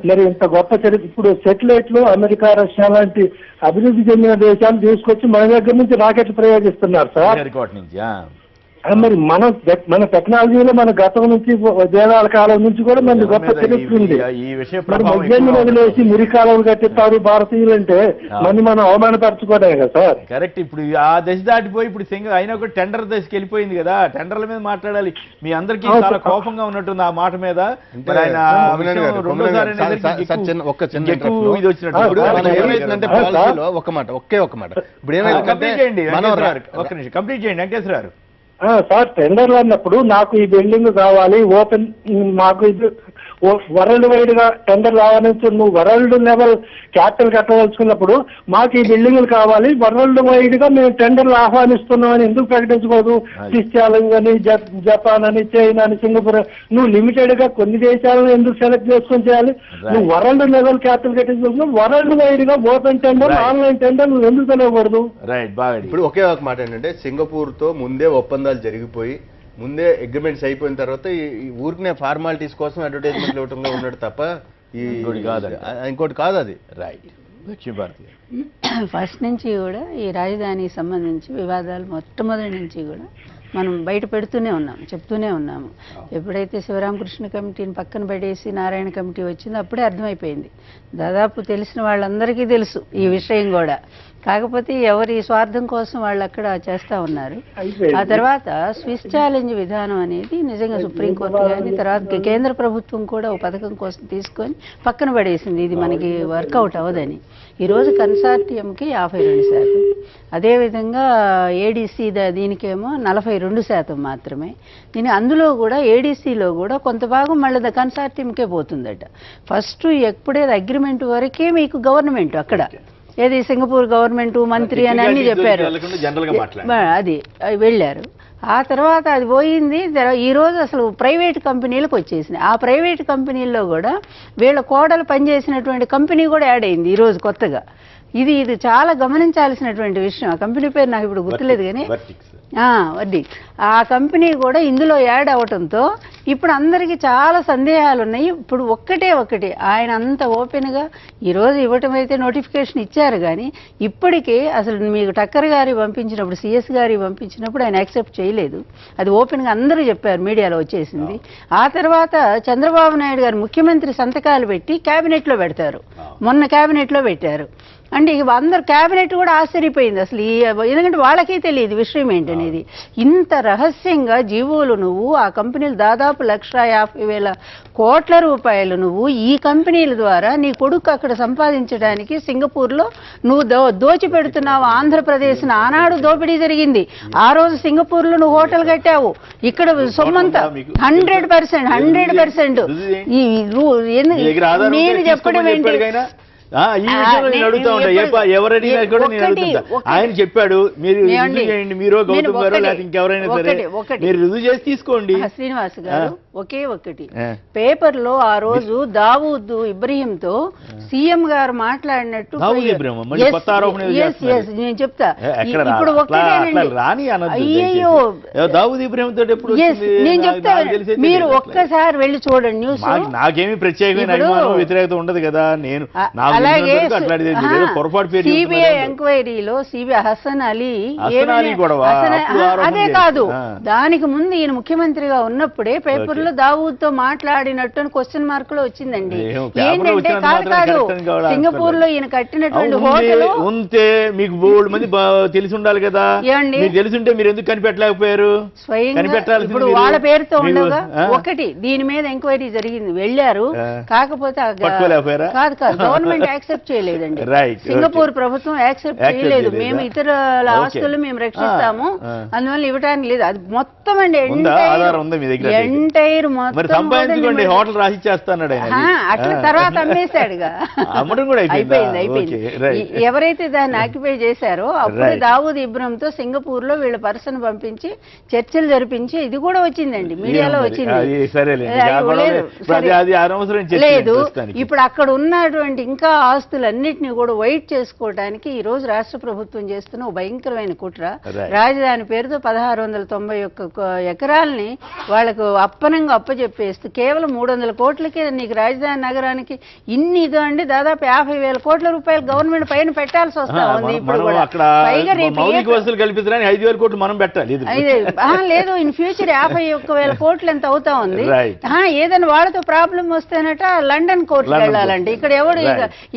మరి ఇంత గొప్ప చరిత్ర ఇప్పుడు సెటిలైట్లు అమెరికా, రష్యా లాంటి అభివృద్ధి చెందిన దేశాలు తీసుకొచ్చి మన దగ్గర నుంచి రాకెట్లు ప్రయోగిస్తున్నారు సార్. మరి మన టెక్నాలజీలో మన గతం నుంచి వేదాల కాలం నుంచి కూడా మన గొప్ప చరిత్ర ఉంది. మరి మధ్యాహ్నం వదిలేసి మురికాలను కట్టిస్తారు భారతీయులు అంటే మనం అవమానపరచుకోవడమే కదా సార్. కరెక్ట్. ఇప్పుడు ఆ దశ దాటిపోయి ఇప్పుడు అయినా కూడా టెండర్ దశకి వెళ్ళిపోయింది కదా. టెండర్ల మీద మాట్లాడాలి. మీ అందరికీ చాలా కోపంగా ఉన్నట్టుంది ఆ మాట మీద. కంప్లీట్ చేయండి వెంకటేశ్వర గారు. సార్, టెండర్లు అన్నప్పుడు నాకు ఈ బిల్డింగ్ కావాలి, ఓపెన్ మాకు ఇది వరల్డ్ వైడ్ గా టెండర్ రావాలని నువ్వు వరల్డ్ లెవెల్ క్యాపిటల్ కట్టవలసుకున్నప్పుడు మాకు ఈ బిల్డింగ్లు కావాలి, వరల్డ్ వైడ్ గా మేము టెండర్లు ఆహ్వానిస్తున్నామని ఎందుకు ప్రకటించకూడదు? స్విస్ ఛాలెంజ్ అని, జపాన్ అని, చైనా అని, సింగపూర్ నువ్వు లిమిటెడ్ గా కొన్ని దేశాలను ఎందుకు సెలెక్ట్ చేసుకొని చేయాలి? నువ్వు వరల్డ్ లెవెల్ క్యాపిటల్ కట్టించుకుంటున్నావు, వరల్డ్ వైడ్ గా ఓపెన్ టెండర్, ఆన్లైన్ టెండర్ నువ్వు ఎందుకు తెలియకూడదు? ఇప్పుడు ఒకే ఒక మాట ఏంటంటే సింగపూర్ తో ముందే ఒప్పందాలు జరిగిపోయి ముందే అగ్రిమెంట్స్ అయిపోయిన తర్వాత ఈ ఊరినే ఫార్మాలిటీస్ కోసం అడ్వర్టైజ్మెంట్లు ఇవ్వటంగా ఉన్నాడు తప్ప ఇంకోటి కాదు అది. రైట్. ఫస్ట్ నుంచి కూడా ఈ రాజధానికి సంబంధించి వివాదాలు మొట్టమొదటి నుంచి కూడా మనం బయట పెడుతూనే ఉన్నాం, చెప్తూనే ఉన్నాము. ఎప్పుడైతే శివరామకృష్ణ కమిటీని పక్కన పడేసి నారాయణ కమిటీ వచ్చిందో అప్పుడే అర్థమైపోయింది. దాదాపు తెలిసిన వాళ్ళందరికీ తెలుసు ఈ విషయం కూడా. కాకపోతే ఎవరి స్వార్థం కోసం వాళ్ళు అక్కడ చేస్తూ ఉన్నారు. ఆ తర్వాత స్విస్ ఛాలెంజ్ విధానం అనేది నిజంగా సుప్రీంకోర్టు కానీ తర్వాత కేంద్ర ప్రభుత్వం కూడా ఒక పథకం కోసం తీసుకొని పక్కన పడేసింది. ఇది మనకి వర్కౌట్ అవ్వదని. ఈరోజు కన్సార్టియంకి 52%, అదేవిధంగా ఏడీసీ దీనికేమో 42% మాత్రమే. అందులో కూడా ఏడీసీలో కూడా కొంత భాగం మళ్ళీ కన్సార్టియంకే పోతుందట. ఫస్ట్ ఎప్పుడేది అగ్రిమెంట్ వరకే మీకు గవర్నమెంట్ అక్కడ ఏది సింగపూర్ గవర్నమెంట్ మంత్రి అని అన్ని చెప్పారు, అది వెళ్ళారు. ఆ తర్వాత అది పోయింది. ఈరోజు అసలు ప్రైవేట్ కంపెనీలకు వచ్చేసినాయి. ఆ ప్రైవేట్ కంపెనీల్లో కూడా వీళ్ళ కోడలు పనిచేసినటువంటి కంపెనీ కూడా యాడ్ అయింది ఈరోజు కొత్తగా. ఇది చాలా గమనించాల్సినటువంటి విషయం. ఆ కంపెనీ పేరు నాకు ఇప్పుడు గుర్తులేదు కానీ వడ్డీ ఆ కంపెనీ కూడా ఇందులో యాడ్ అవటంతో ఇప్పుడు అందరికీ చాలా సందేహాలు ఉన్నాయి. ఇప్పుడు ఒక్కటే ఆయన అంత ఓపెన్గా ఈరోజు ఇవ్వటం అయితే నోటిఫికేషన్ ఇచ్చారు కానీ ఇప్పటికీ అసలు మీకు టక్కర్ గారి పంపించినప్పుడు, సిఎస్ గారి పంపించినప్పుడు ఆయన యాక్సెప్ట్ చేయలేదు. అది ఓపెన్గా అందరూ చెప్పారు, మీడియాలో వచ్చేసింది. ఆ తర్వాత చంద్రబాబు నాయుడు గారు ముఖ్యమంత్రి సంతకాలు పెట్టి క్యాబినెట్లో పెడతారు. మొన్న క్యాబినెట్లో పెట్టారు. అంటే ఇక అందరు క్యాబినెట్ కూడా ఆశ్చర్యపోయింది అసలు. ఎందుకంటే వాళ్ళకే తెలియదు విషయం ఏంటనేది. ఇంత రహస్యంగా జీవోలు నువ్వు ఆ కంపెనీలు దాదాపు 1,50,000 కోట్ల రూపాయలు నువ్వు ఈ కంపెనీల ద్వారా నీ కొడుకు అక్కడ సంపాదించడానికి సింగపూర్లో నువ్వు దోచిపెడుతున్నావు. ఆంధ్రప్రదేశ్ ఆనాడు దోపిడీ జరిగింది. ఆ రోజు సింగపూర్లో నువ్వు హోటల్ కట్టావు. ఇక్కడ సొమ్మంతా 100%. నేను చెప్పడం ఏంటి, ఈ విషయంలో నేను అడుగుతా ఉంటా. ఎవరైనా కూడా నేను అడుగుతుంటా. ఆయన చెప్పాడు మీరు రుజువు చేయండి, మీరు గౌతమ్ గారు లేకపోతే ఇంకెవరైనా సరే మీరు రుజువు చేసి తీసుకోండి. శ్రీనివాస్ గారు ఒకే ఒక్కటి పేపర్లో ఆ రోజు దావూద్ ఇబ్రహీంతో సీఎం గారు మాట్లాడినట్టు నేను చెప్తా ఇప్పుడు అయ్యో నేను చెప్తా మీరు ఒక్కసారి వెళ్ళి చూడండి న్యూస్. నాకేమి ప్రత్యేకమైన వ్యతిరేకత ఉండదు కదా. నేను అలాగే సిబిఐ ఎంక్వైరీలో సిబిఐ హసన్ అలీ అదే కాదు, దానికి ముందు ఈయన ముఖ్యమంత్రిగా ఉన్నప్పుడే పేపర్ లో దావూద్ తో మాట్లాడినట్టు క్వశ్చన్ మార్క్ లో వచ్చిందండి. ఏంటంటే కాదు సింగపూర్ లో ఈయన కట్టినటువంటి హోటల్ ఉంటే మీకు బోల్డ్ మంది తెలిసి ఉండాలి కదా. తెలిసి ఉంటే మీరు ఎందుకు కనిపెట్టలేకపోయారు? స్వయంగా ఇప్పుడు వాళ్ళ పేరుతో ఉండగా ఒకటి దీని మీద ఎంక్వైరీ జరిగింది, వెళ్ళారు. కాకపోతే కాదు గవర్నమెంట్ యాక్సెప్ట్ చేయలేదండి. సింగపూర్ ప్రభుత్వం యాక్సెప్ట్ చేయలేదు. మేము ఇతరుల ఆస్తులు మేము రక్షిస్తాము, అందువల్ల ఇవ్వడానికి లేదు. అది మొత్తం అండి ఎంటైర్ హోటల్ రాసిచ్చేస్తాడు అట్లా తర్వాత అమ్మేశాడుగా. అయిపోయింది. ఎవరైతే దాన్ని ఆక్యుపై చేశారో అప్పుడు దావూద్ ఇబ్రహీంతో సింగపూర్ లో వీళ్ళ పర్సన్ పంపించి చర్చలు జరిపించి ఇది కూడా వచ్చిందండి, మీడియాలో వచ్చింది. లేదు ఇప్పుడు అక్కడ ఉన్నటువంటి ఇంకా ఆస్తులన్నిటినీ కూడా వైట్ చేసుకోవడానికి ఈ రోజు రాష్ట్ర ప్రభుత్వం చేస్తున్న భయంకరమైన కుట్ర. రాజధాని పేరుతో 1691 ఎకరాలని వాళ్ళకు అప్పనంగా అప్పచెప్పేస్తూ కేవలం 300 కోట్లకే నీకు రాజధాని నగరానికి ఇన్ని ఇదో అండి దాదాపు 50,000 కోట్ల రూపాయలు గవర్నమెంట్ పైన పెట్టాల్సి వస్తా ఉంది. ఇప్పుడు లేదు ఇన్ ఫ్యూచర్ 51,000 కోట్లు ఎంత అవుతా ఉంది. ఏదైనా వాళ్ళతో ప్రాబ్లం వస్తేనట లండన్ కోర్టుకి వెళ్ళాలండి. ఇక్కడ ఎవడు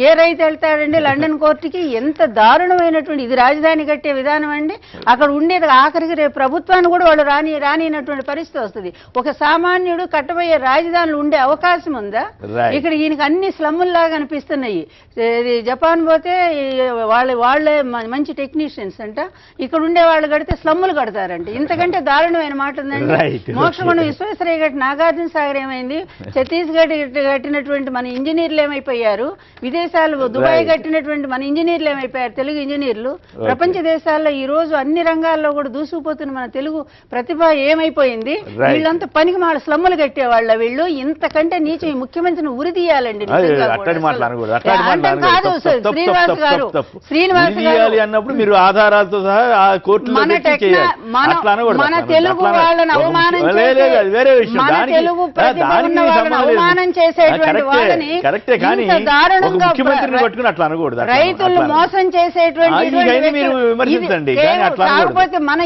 ఏ రైతు వెళ్తాడండి లండన్ కోర్టుకి? ఎంత దారుణమైనటువంటి ఇది రాజధాని కట్టే విధానం అండి. అక్కడ ఉండేది ఆఖరికి రేపు ప్రభుత్వాన్ని కూడా వాళ్ళు రానినటువంటి పరిస్థితి వస్తుంది. ఒక సామాన్యుడు కట్టబోయే రాజధానులు ఉండే అవకాశం ఉందా? ఇక్కడ ఈయనకి అన్ని స్లమ్ముల్లాగా అనిపిస్తున్నాయి. జపాన్ పోతే వాళ్ళే మంచి టెక్నీషియన్స్ అంట, ఇక్కడ ఉండే వాళ్ళు కడితే స్లమ్ములు కడతారంట. ఇంతకంటే దారుణమైన మాట ఉందండి. మోక్షగుండం విశ్వేశ్వరయ్య గట్టి నాగార్జున సాగర్ ఏమైంది? ఛత్తీస్గఢ్ కట్టినటువంటి మన ఇంజనీర్లు ఏమైపోయారు? విదేశాలు దుబాయ్ కట్టినటువంటి మన ఇంజనీర్లు ఏమైపోయారు? తెలుగు ఇంజనీర్లు ప్రపంచ దేశాల్లో ఈ రోజు అన్ని రంగాల్లో కూడా దూసుకుపోతున్న మన తెలుగు ప్రతిభ ఏమైపోయింది? వీళ్ళంతా పనికి మాడ స్లమ్ములు కట్టేవాళ్ళ వీళ్ళు. ఇంతకంటే నీచం ఈ ముఖ్యమంత్రిని ఉరి తీయాలండి. కాదు శ్రీనివాస్ గారు, శ్రీనివాస్ గారు అన్నప్పుడు మీరు ఆధారాలతో సహా మన తెలుగు వాళ్ళని అవమానం తెలుగు అవమానం చేసేటువంటి వాళ్ళని దారుణంగా రైతులు మోసం చేసేటువంటి కాకపోతే మన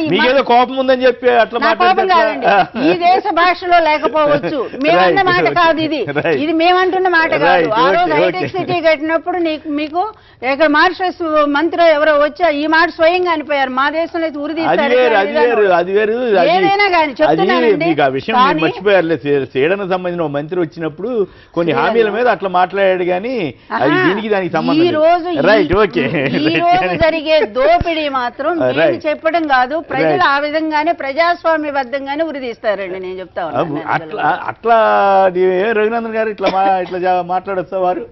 కోపం ఉందని చెప్పి అట్లా కోపం కాదండి, ఈ దేశ భాషలో లేకపోవచ్చు. మేమన్న మాట కాదు ఇది, ఇది మేమంటున్న మాట కాదు. ఆ రోజు హైటెక్ సిటీ కట్టినప్పుడు మీకు ఇక్కడ మారిషస్ మంత్రి ఎవరో వచ్చా ఈ మాట స్వయంగా అనిపోయారు. మా దేశంలో అయితే ఉరి తీస్తారు. ఏదైనా కానీ చెప్తున్నానండి. మర్చిపోయారు సేడనకు సంబంధించిన మంత్రి వచ్చినప్పుడు కొన్ని హామీల మీద అట్లా మాట్లాడాడు కానీ దీనికి దానికి సంబంధం. ఈ రోజు జరిగే దోపిడీ మాత్రం నేను చెప్పడం కాదు, ప్రజలు ఆ విధంగానే ప్రజాస్వామ్యబద్ధంగానే ఉరి తీస్తారండి. నేను చెప్తా ఉన్నాను. అట్లా రఘునందన్ గారు ఇట్లా మాట్లాడొస్తా వారు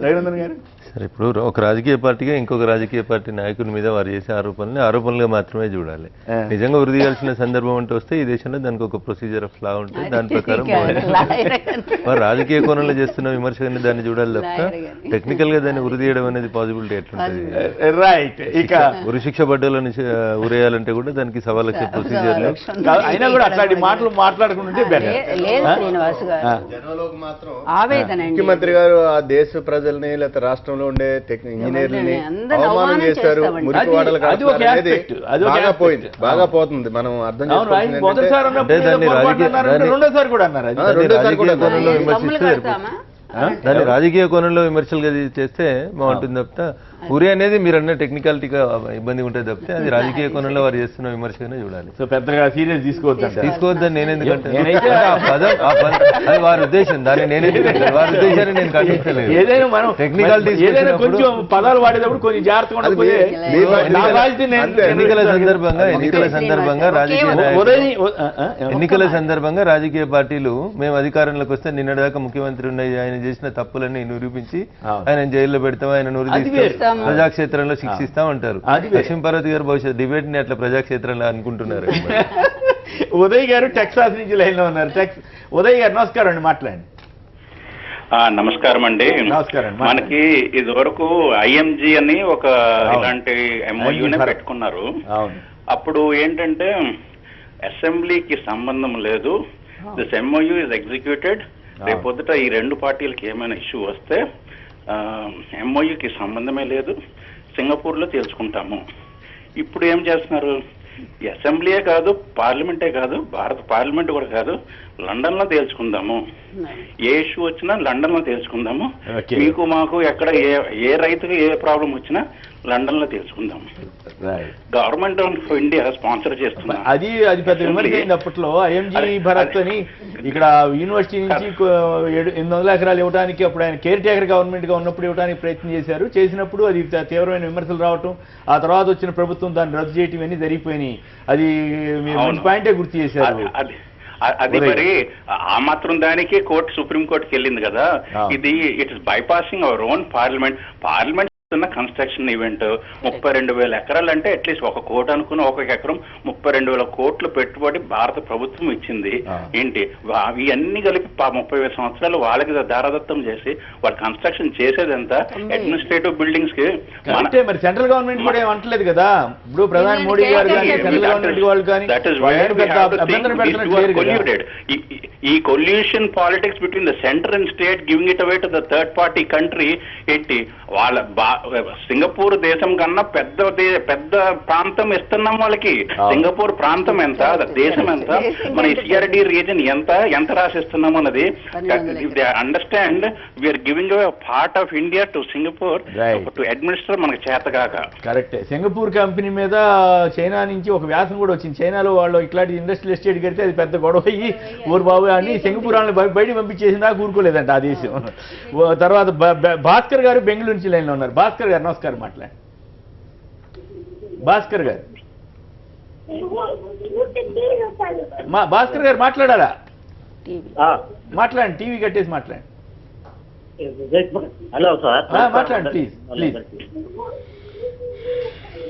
రఘునందన్ గారు. సరే, ఇప్పుడు ఒక రాజకీయ పార్టీగా ఇంకొక రాజకీయ పార్టీ నాయకుల మీద వారు చేసే ఆరోపణలుగా మాత్రమే చూడాలి. నిజంగా ఉరి తీయాల్సిన సందర్భం అంటే వస్తే ఈ దేశంలో దానికి ఒక ప్రొసీజర్ ఆఫ్ లా ఉంటుంది, దాని ప్రకారం వారు రాజకీయ కోణంలో చేస్తున్న విమర్శని దాన్ని చూడాలి తప్ప టెక్నికల్ గా దాన్ని ఉరి తీయడం అనేది పాసిబిలిటీ ఎట్లుంటుంది? రైట్. ఇక ఉరి శిక్ష పడ్డలను ఉరేయాలంటే కూడా దానికి సవాళ్ళ ప్రొసీజర్ అయినా కూడా అట్లాంటి మాటలు మాట్లాడుకుంటే ముఖ్యమంత్రి గారు ఆ దేశ ప్రజల్ని లేకపోతే రాష్ట్రంలో ఉండే ఇంజనీర్లని అవమానం చేస్తారు, మురికి వాడలు బాగా పోయింది, బాగా పోతుంది. మనం అర్థం చేసుకోవాలి. దాన్ని రాజకీయ కోణంలో విమర్శలుగా చేస్తే బాగుంటుంది తప్ప ఉరి అనేది మీరు అన్న టెక్నికాలిటీగా ఇబ్బంది ఉంటుంది తప్పితే అది రాజకీయ కోణంలో వారు చేస్తున్న విమర్శగానే చూడాలి. సో పెద్దగా సీరియస్ తీసుకోవద్దని నేను ఎందుకంటే అది వారి ఉద్దేశం, దాన్ని నేను వారి ఉద్దేశాన్ని నేను ఖండించలేదు. ఏదైనా మనం టెక్నికాలిటీ కొంచెం పదాలు వాడేటప్పుడు కొంచెం జాగ్రత్తగా ఎన్నికల సందర్భంగా రాజకీయ పార్టీలు మేము అధికారంలోకి వస్తే నిన్నటిదాకా ముఖ్యమంత్రి ఉన్న ఆయన చేసిన తప్పులన్నీ నిరూపించి ఆయన జైల్లో పెడతాం, ఆయన నురిదిస్తాం, ప్రజాక్షేత్రంలో శిక్షిస్తా ఉంటారు. లక్ష్మీపార్వతి గారు బహుశా డిబేట్ ని అట్లా ప్రజాక్షేత్రంలో అనుకుంటున్నారు. ఉదయ్ గారు టెక్సాస్ నుంచి లైన్ లో ఉన్నారు. ఉదయ్ గారు నమస్కారం అండి, మాట్లాడండి. నమస్కారం అండి. నమస్కారం. మనకి ఇది వరకు ఐఎంజీ అని ఒక ఇలాంటి ఎంఓయూనే పెట్టుకున్నారు. అప్పుడు ఏంటంటే అసెంబ్లీకి సంబంధం లేదు, దిస్ ఎంఓయూ ఇస్ ఎగ్జిక్యూటెడ్. రేపొద్దుట ఈ రెండు పార్టీలకి ఏమైనా ఇష్యూ వస్తే ఎంఓయూకి సంబంధమే లేదు, సింగపూర్లో తేల్చుకుంటాము. ఇప్పుడు ఏం చేస్తున్నారు? అసెంబ్లీయే కాదు, పార్లమెంటే కాదు, భారత పార్లమెంట్ కూడా కాదు, లండన్ లో తేల్చుకుందాము. ఏ ఇష్యూ వచ్చినా లండన్ లో తేల్చుకుందాము. మీకు మాకు ఎక్కడ ఏ రైతుకు ఏ ప్రాబ్లం వచ్చినా లండన్ లో తేల్చుకుందాము. గవర్నమెంట్ ఆఫ్ ఇండియా స్పాన్సర్ చేస్తుంది. అది పెద్ద విమర్శ అయింది అప్పట్లో. ఐఎంజీ భరత్ అని ఇక్కడ యూనివర్సిటీ నుంచి 800 ఎకరాలు ఇవ్వడానికి అప్పుడు ఆయన కేర్ టేకర్ గవర్నమెంట్ గా ఉన్నప్పుడు ఇవ్వడానికి ప్రయత్నం చేశారు. చేసినప్పుడు అది తీవ్రమైన విమర్శలు రావటం, ఆ తర్వాత వచ్చిన ప్రభుత్వం దాన్ని రద్దు చేయటం ఇవన్నీ జరిగిపోయినాయి. అది మంచి పాయింటే గుర్తు చేశారు. అది మరి ఆ మాత్రం దానికి సుప్రీం కోర్టుకి వెళ్ళింది కదా. ఇది it is bypassing our own parliament construction event. 32,000 ఎకరాలు అంటే అట్లీస్ట్ 1 కోటి అనుకున్న 1 ఎకరం 32,000 కోట్లు పెట్టుబడి భారత ప్రభుత్వం ఇచ్చింది. ఏంటి ఇవన్నీ కలిపి 30,000 సంవత్సరాలు వాళ్ళకి దారాదత్తం చేసి వాళ్ళు కన్స్ట్రక్షన్ చేసేది ఎంత? అడ్మినిస్ట్రేటివ్ బిల్డింగ్స్ కి మరి సెంట్రల్ గవర్నమెంట్ కూడా ఏమంటలేదు కదా. ఇప్పుడు ప్రధాని మోడీ గారు కానీ సెంట్రల్ గవర్నమెంట్ వాళ్ళు కానీ ఈ collusion politics between the centre and state giving it away to the third party country. ఏంటి వాళ్ళ సింగపూర్ దేశం కన్నా పెద్ద ప్రాంతం ఇస్తున్నాం వాళ్ళకి. సింగపూర్ ప్రాంతం ఎంత, దేశం ఎంత, మన సిఆర్డి రీజన్ ఎంత రాసిస్తున్నాం అన్నది understand. We are giving away part of India to Singapore to administer మనకు చేతగాక. కరెక్ట్. సింగపూర్ కంపెనీ మీద చైనా నుంచి ఒక వ్యాసం కూడా వచ్చింది. చైనాలో వాళ్ళు ఇట్లాంటి ఇండస్ట్రియల్ ఎస్టేట్ కడితే అది పెద్ద గొడవ అయ్యి ఊరు బాబు అని సింగపూర్ వాళ్ళని బయటకు పంపించేసిందా కూరుకోలేదంట ఆ దేశం. తర్వాత భాస్కర్ గారు బెంగళూరు నుంచి లైన్లో ఉన్నారు. భాస్కర్ గారు నమస్కారం, మాట్లాడండి. భాస్కర్ గారు భాస్కర్ గారు మాట్లాడాలా? మాట్లాడండి, టీవీ కట్టేసి మాట్లాడండి. హలో సార్, మాట్లాడండి ప్లీజ్.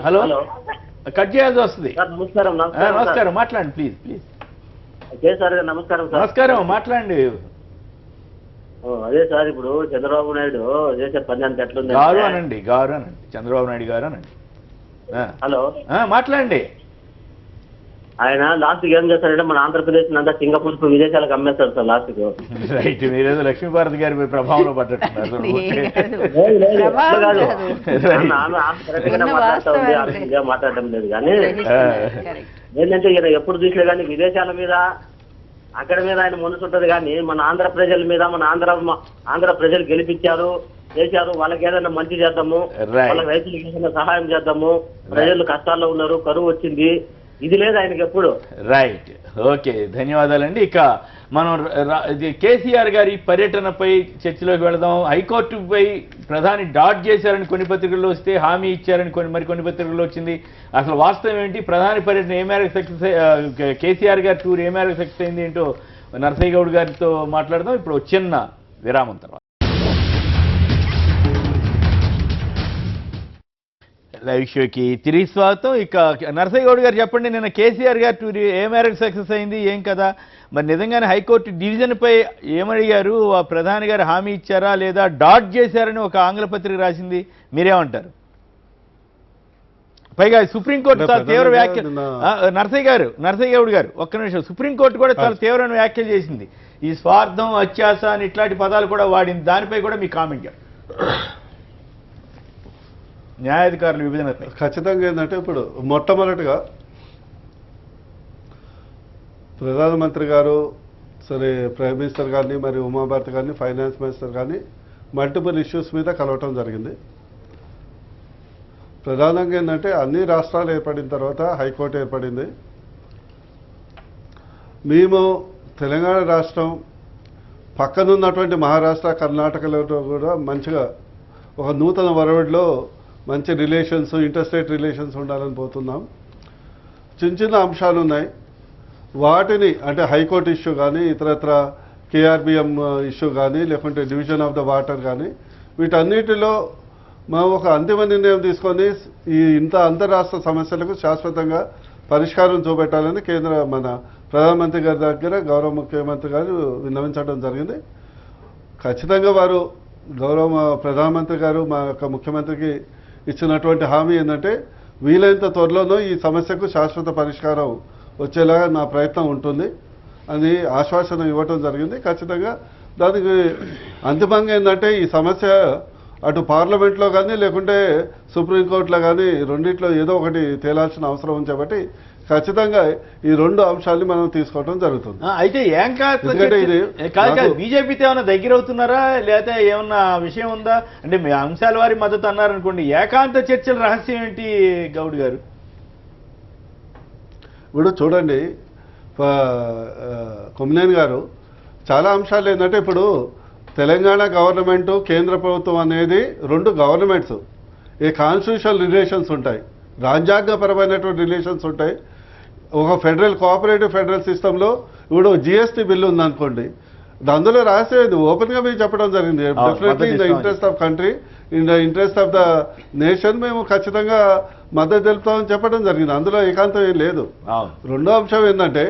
హలో, కట్ చేయాల్సి వస్తుంది. నమస్కారం, మాట్లాడండి ప్లీజ్. నమస్కారం, మాట్లాడండి. అదే సార్, ఇప్పుడు చంద్రబాబు నాయుడు చేసే పని అంత ఎట్లుంది? గారు అనండి, చంద్రబాబు నాయుడు గారు అనండి. హలో, మాట్లాడండి. ఆయన లాస్ట్ ఏం చేస్తారంటే మన ఆంధ్రప్రదేశ్ అంతా సింగపూర్ విదేశాలకు అమ్మేస్తారు సార్ లాస్ట్ కు. రైట్, మీరేదో లక్ష్మీభారతి గారి ప్రభావంలో పడ్డట్టున్నారు. మాట్లాడడం లేదు కానీ ఏంటంటే ఈయన ఎప్పుడు చూసినా కానీ విదేశాల మీద అక్కడ మీద ఆయన మనసుంటది కానీ మన ఆంధ్ర ప్రజల మీద మన ఆంధ్ర ప్రజలు గెలిపించారు, చేశారు, వాళ్ళకి ఏదైనా మంచి చేద్దాము, వాళ్ళకి రైతులకు ఏదైనా సహాయం చేద్దాము, ప్రజలు కష్టాల్లో ఉన్నారు, కరువు వచ్చింది, ఇది లేదు ఆయనకి ఎప్పుడు. రైట్, ఓకే, ధన్యవాదాలండి. ఇక మనం కేసీఆర్ గారి పర్యటనపై చర్చలోకి వెళదాం. హైకోర్టుపై ప్రధాని డాట్ చేశారని కొన్ని పత్రికల్లో వస్తే, హామీ ఇచ్చారని మరికొన్ని పత్రికల్లో వచ్చింది. అసలు వాస్తవం ఏంటి? ప్రధాని పర్యటన ఏ మేరకు సక్సెస్, కేసీఆర్ గారి టూర్ ఏ మేరకు సక్సెస్ అయింది ఏంటో నరసయ్య గౌడ్ గారితో మాట్లాడదాం. ఇప్పుడు చిన్న విరామం తర్వాత. లైవ్ షోకి తిరిగి స్వాగతం. ఇక నరసయ్య గౌడ్ గారు చెప్పండి, నిన్న కేసీఆర్ గారి టూర్ ఏ మేరకు సక్సెస్ అయింది, ఏం కదా? మరి నిజంగానే హైకోర్టు డివిజన్పై ఏమడిగారు? ఆ ప్రధాని గారు హామీ ఇచ్చారా లేదా డాట్ చేశారని ఒక ఆంగ్ల పత్రిక రాసింది, మీరేమంటారు? పైగా సుప్రీంకోర్టు చాలా తీవ్ర వ్యాఖ్యలు, నరసయ్య గౌడ్ గారు ఒక్క నిమిషం, సుప్రీంకోర్టు కూడా చాలా తీవ్రమైన వ్యాఖ్యలు చేసింది. ఈ స్వార్థం, అత్యాస అని ఇట్లాంటి పదాలు కూడా వాడింది. దానిపై కూడా మీ కామెంట్. న్యాయాధికారుల విభజనపై ఖచ్చితంగా ఏంటంటే, ఇప్పుడు మొట్టమొదటిగా ప్రధానమంత్రి గారు, సరే ప్రైమ్ మినిస్టర్ గారిని, మరి ఉమాభారతి గారిని, ఫైనాన్స్ మినిస్టర్ గారిని మల్టిపుల్ ఇష్యూస్ మీద కలవటం జరిగింది. ప్రధానంగా ఏంటంటే, అన్ని రాష్ట్రాలు ఏర్పడిన తర్వాత హైకోర్టు ఏర్పడింది. మేము తెలంగాణ రాష్ట్రం పక్కనున్నటువంటి మహారాష్ట్ర, కర్ణాటకలో కూడా మంచిగా ఒక నూతన వరవడిలో మంచి రిలేషన్స్, ఇంటర్స్టేట్ రిలేషన్స్ ఉండాలని పోతున్నాం. చిన్న అంశాలు ఉన్నాయి, వాటిని అంటే హైకోర్టు ఇష్యూ కానీ, ఇతరత్ర కేఆర్బిఎం ఇష్యూ కానీ, లేకుంటే డివిజన్ ఆఫ్ ద వాటర్ కానీ, వీటన్నిటిలో మనం ఒక అంతిమ నిర్ణయం తీసుకొని ఈ అంతరాష్ట్ర సమస్యలకు శాశ్వతంగా పరిష్కారం చూపెట్టాలని మన ప్రధానమంత్రి గారి దగ్గర గౌరవ ముఖ్యమంత్రి గారు విన్నవించడం జరిగింది. ఖచ్చితంగా వారు గౌరవ ప్రధానమంత్రి గారు మా యొక్క ముఖ్యమంత్రికి ఇచ్చినటువంటి హామీ ఏంటంటే వీలైనంత త్వరలోనూ ఈ సమస్యకు శాశ్వత పరిష్కారం వచ్చేలాగా నా ప్రయత్నం ఉంటుంది అని ఆశ్వాసన ఇవ్వటం జరిగింది. ఖచ్చితంగా దానికి అంతిమంగా ఏంటంటే ఈ సమస్య అటు పార్లమెంట్లో కానీ లేకుంటే సుప్రీంకోర్టులో కానీ రెండిట్లో ఏదో ఒకటి తేలాల్సిన అవసరం ఉంది కాబట్టి ఖచ్చితంగా ఈ 2 అంశాలని మనం తీసుకోవడం జరుగుతుంది. అయితే బీజేపీతో ఏమన్నా దగ్గర అవుతున్నారా లేకపోతే ఏమన్నా విషయం ఉందా అంటే మీ అంశాల వారి మద్దతు అన్నారనుకోండి, ఏకాంత చర్చల రహస్యం ఏంటి గౌడ్ గారు? ఇప్పుడు చూడండి కొమ్మినేని గారు, చాలా అంశాలు ఏంటంటే ఇప్పుడు తెలంగాణ గవర్నమెంట్ కేంద్ర ప్రభుత్వం అనేది 2 గవర్నమెంట్స్, ఏ కాన్స్టిట్యూషనల్ రిలేషన్స్ ఉంటాయి, రాజ్యాంగపరమైనటువంటి రిలేషన్స్ ఉంటాయి. ఒక ఫెడరల్ కోఆపరేటివ్ ఫెడరల్ సిస్టంలో ఇప్పుడు జిఎస్టీ బిల్లు ఉందనుకోండి, అందులో రాసేది ఓపెన్గా మేము చెప్పడం జరిగింది. Definitely in the interest of country, in the interest of the nation మేము ఖచ్చితంగా మద్దతు తెలుపుతామని చెప్పడం జరిగింది. అందులో ఏకాంతం ఏం లేదు. 2వ అంశం ఏంటంటే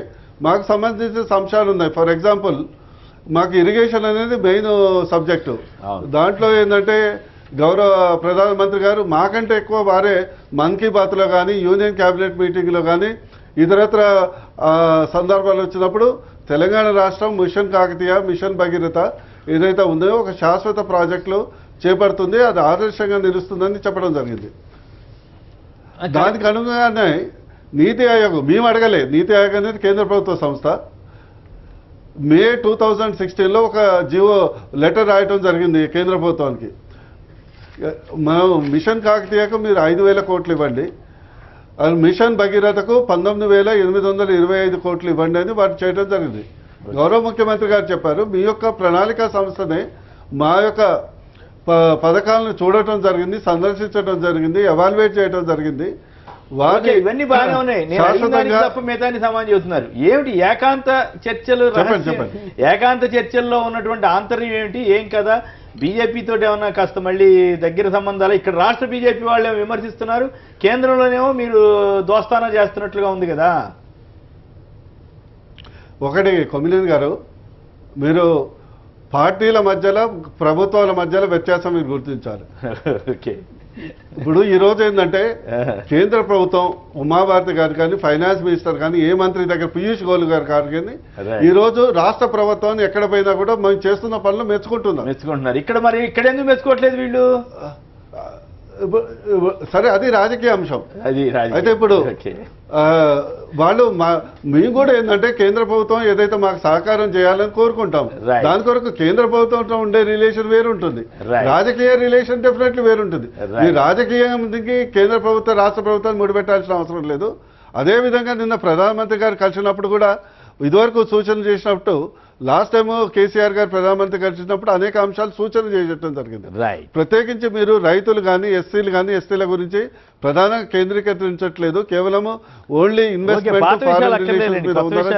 మాకు సంబంధించిన అంశాలు ఉన్నాయి. ఫర్ ఎగ్జాంపుల్ మాకు ఇరిగేషన్ అనేది మెయిన్ సబ్జెక్టు. దాంట్లో ఏంటంటే గౌరవ ప్రధానమంత్రి గారు మాకంటే ఎక్కువ వారే మన్ కీ బాత్లో కానీ యూనియన్ క్యాబినెట్ మీటింగ్లో కానీ ఇతరత్ర సందర్భాలు వచ్చినప్పుడు తెలంగాణ రాష్ట్రం మిషన్ కాకతీయ, మిషన్ భగీరథ ఏదైతే ఉందో ఒక శాశ్వత ప్రాజెక్టులు చేపడుతుంది, అది ఆదర్శంగా నిలుస్తుందని చెప్పడం జరిగింది. దానికి అనుగుణంగానే నీతి ఆయోగ్, మేము అడగలే, నీతి ఆయోగ్ అనేది కేంద్ర ప్రభుత్వ సంస్థ, మే 2016లో ఒక జియో లెటర్ రాయటం జరిగింది కేంద్ర ప్రభుత్వానికి. మనం మిషన్ కాకతీయకు మీరు 5,000 కోట్లు ఇవ్వండి, మిషన్ భగీరథకు 19,825 కోట్లు ఇవ్వండి అని వారు చేయడం జరిగింది. గౌరవ ముఖ్యమంత్రి గారు చెప్పారు, మీ యొక్క ప్రణాళిక సంస్థనే మా యొక్క పథకాలను చూడటం జరిగింది, సందర్శించడం జరిగింది, ఎవాల్యుయేట్ చేయడం జరిగింది. ఇవన్నీ బాగానే ఉన్నాయి, మిగతాన్ని సమానం చేస్తున్నారు. ఏమిటి ఏకాంత చర్చలు? ఏకాంత చర్చల్లో ఉన్నటువంటి ఆంతర్యం ఏమిటి, ఏం కదా? బీజేపీతో ఏమన్నా కాస్త మళ్ళీ దగ్గర సంబంధాలు? ఇక్కడ రాష్ట్ర బీజేపీ వాళ్ళు విమర్శిస్తున్నారు, కేంద్రంలోనేమో మీరు దోస్తానా చేస్తున్నట్లుగా ఉంది కదా. ఒకటి కొమ్మినేని గారు, మీరు పార్టీల మధ్యలో ప్రభుత్వాల మధ్యలో వ్యత్యాసం మీరు గుర్తించాలి. ఓకే, ఇప్పుడు ఈ రోజు ఏంటంటే కేంద్ర ప్రభుత్వం ఉమాభారతి గారు కానీ ఫైనాన్స్ మినిస్టర్ కానీ ఏ మంత్రి దగ్గర పీయూష్ గోయల్ గారు కానీ ఈ రోజు రాష్ట్ర ప్రభుత్వాన్ని ఎక్కడ పోయినా కూడా మేము చేస్తున్న పనులు మెచ్చుకుంటున్నారు. ఇక్కడ మరి ఇక్కడ ఎందుకు మెచ్చుకోవట్లేదు వీళ్ళు? సరే, అది రాజకీయ అంశం. అయితే ఇప్పుడు వాళ్ళు మేము కూడా ఏంటంటే కేంద్ర ప్రభుత్వం ఏదైతే మాకు సహకారం చేయాలని కోరుకుంటాం, దాని కొరకు కేంద్ర ప్రభుత్వంతో ఉండే రిలేషన్ వేరుంటుంది, రాజకీయ రిలేషన్ డెఫినెట్లీ వేరుంటుంది. ఈ రాజకీయానికి కేంద్ర ప్రభుత్వం రాష్ట్ర ప్రభుత్వాన్ని ముడిపెట్టాల్సిన అవసరం లేదు. అదేవిధంగా నిన్న ప్రధానమంత్రి గారు కలిసినప్పుడు కూడా ఇదివరకు సూచనలు చేసినప్పుడు లాస్ట్ టైం కేసీఆర్ గారు ప్రధానమంత్రి కలిసినప్పుడు అనేక అంశాలు సూచన చేయడం జరిగింది. ప్రత్యేకించి మీరు రైతులు కానీ ఎస్సీలు కానీ ఎస్టీల గురించి ప్రధానంగా కేంద్రీకరించట్లేదు, కేవలం ఓన్లీ ఇన్వెస్ట్మెంట్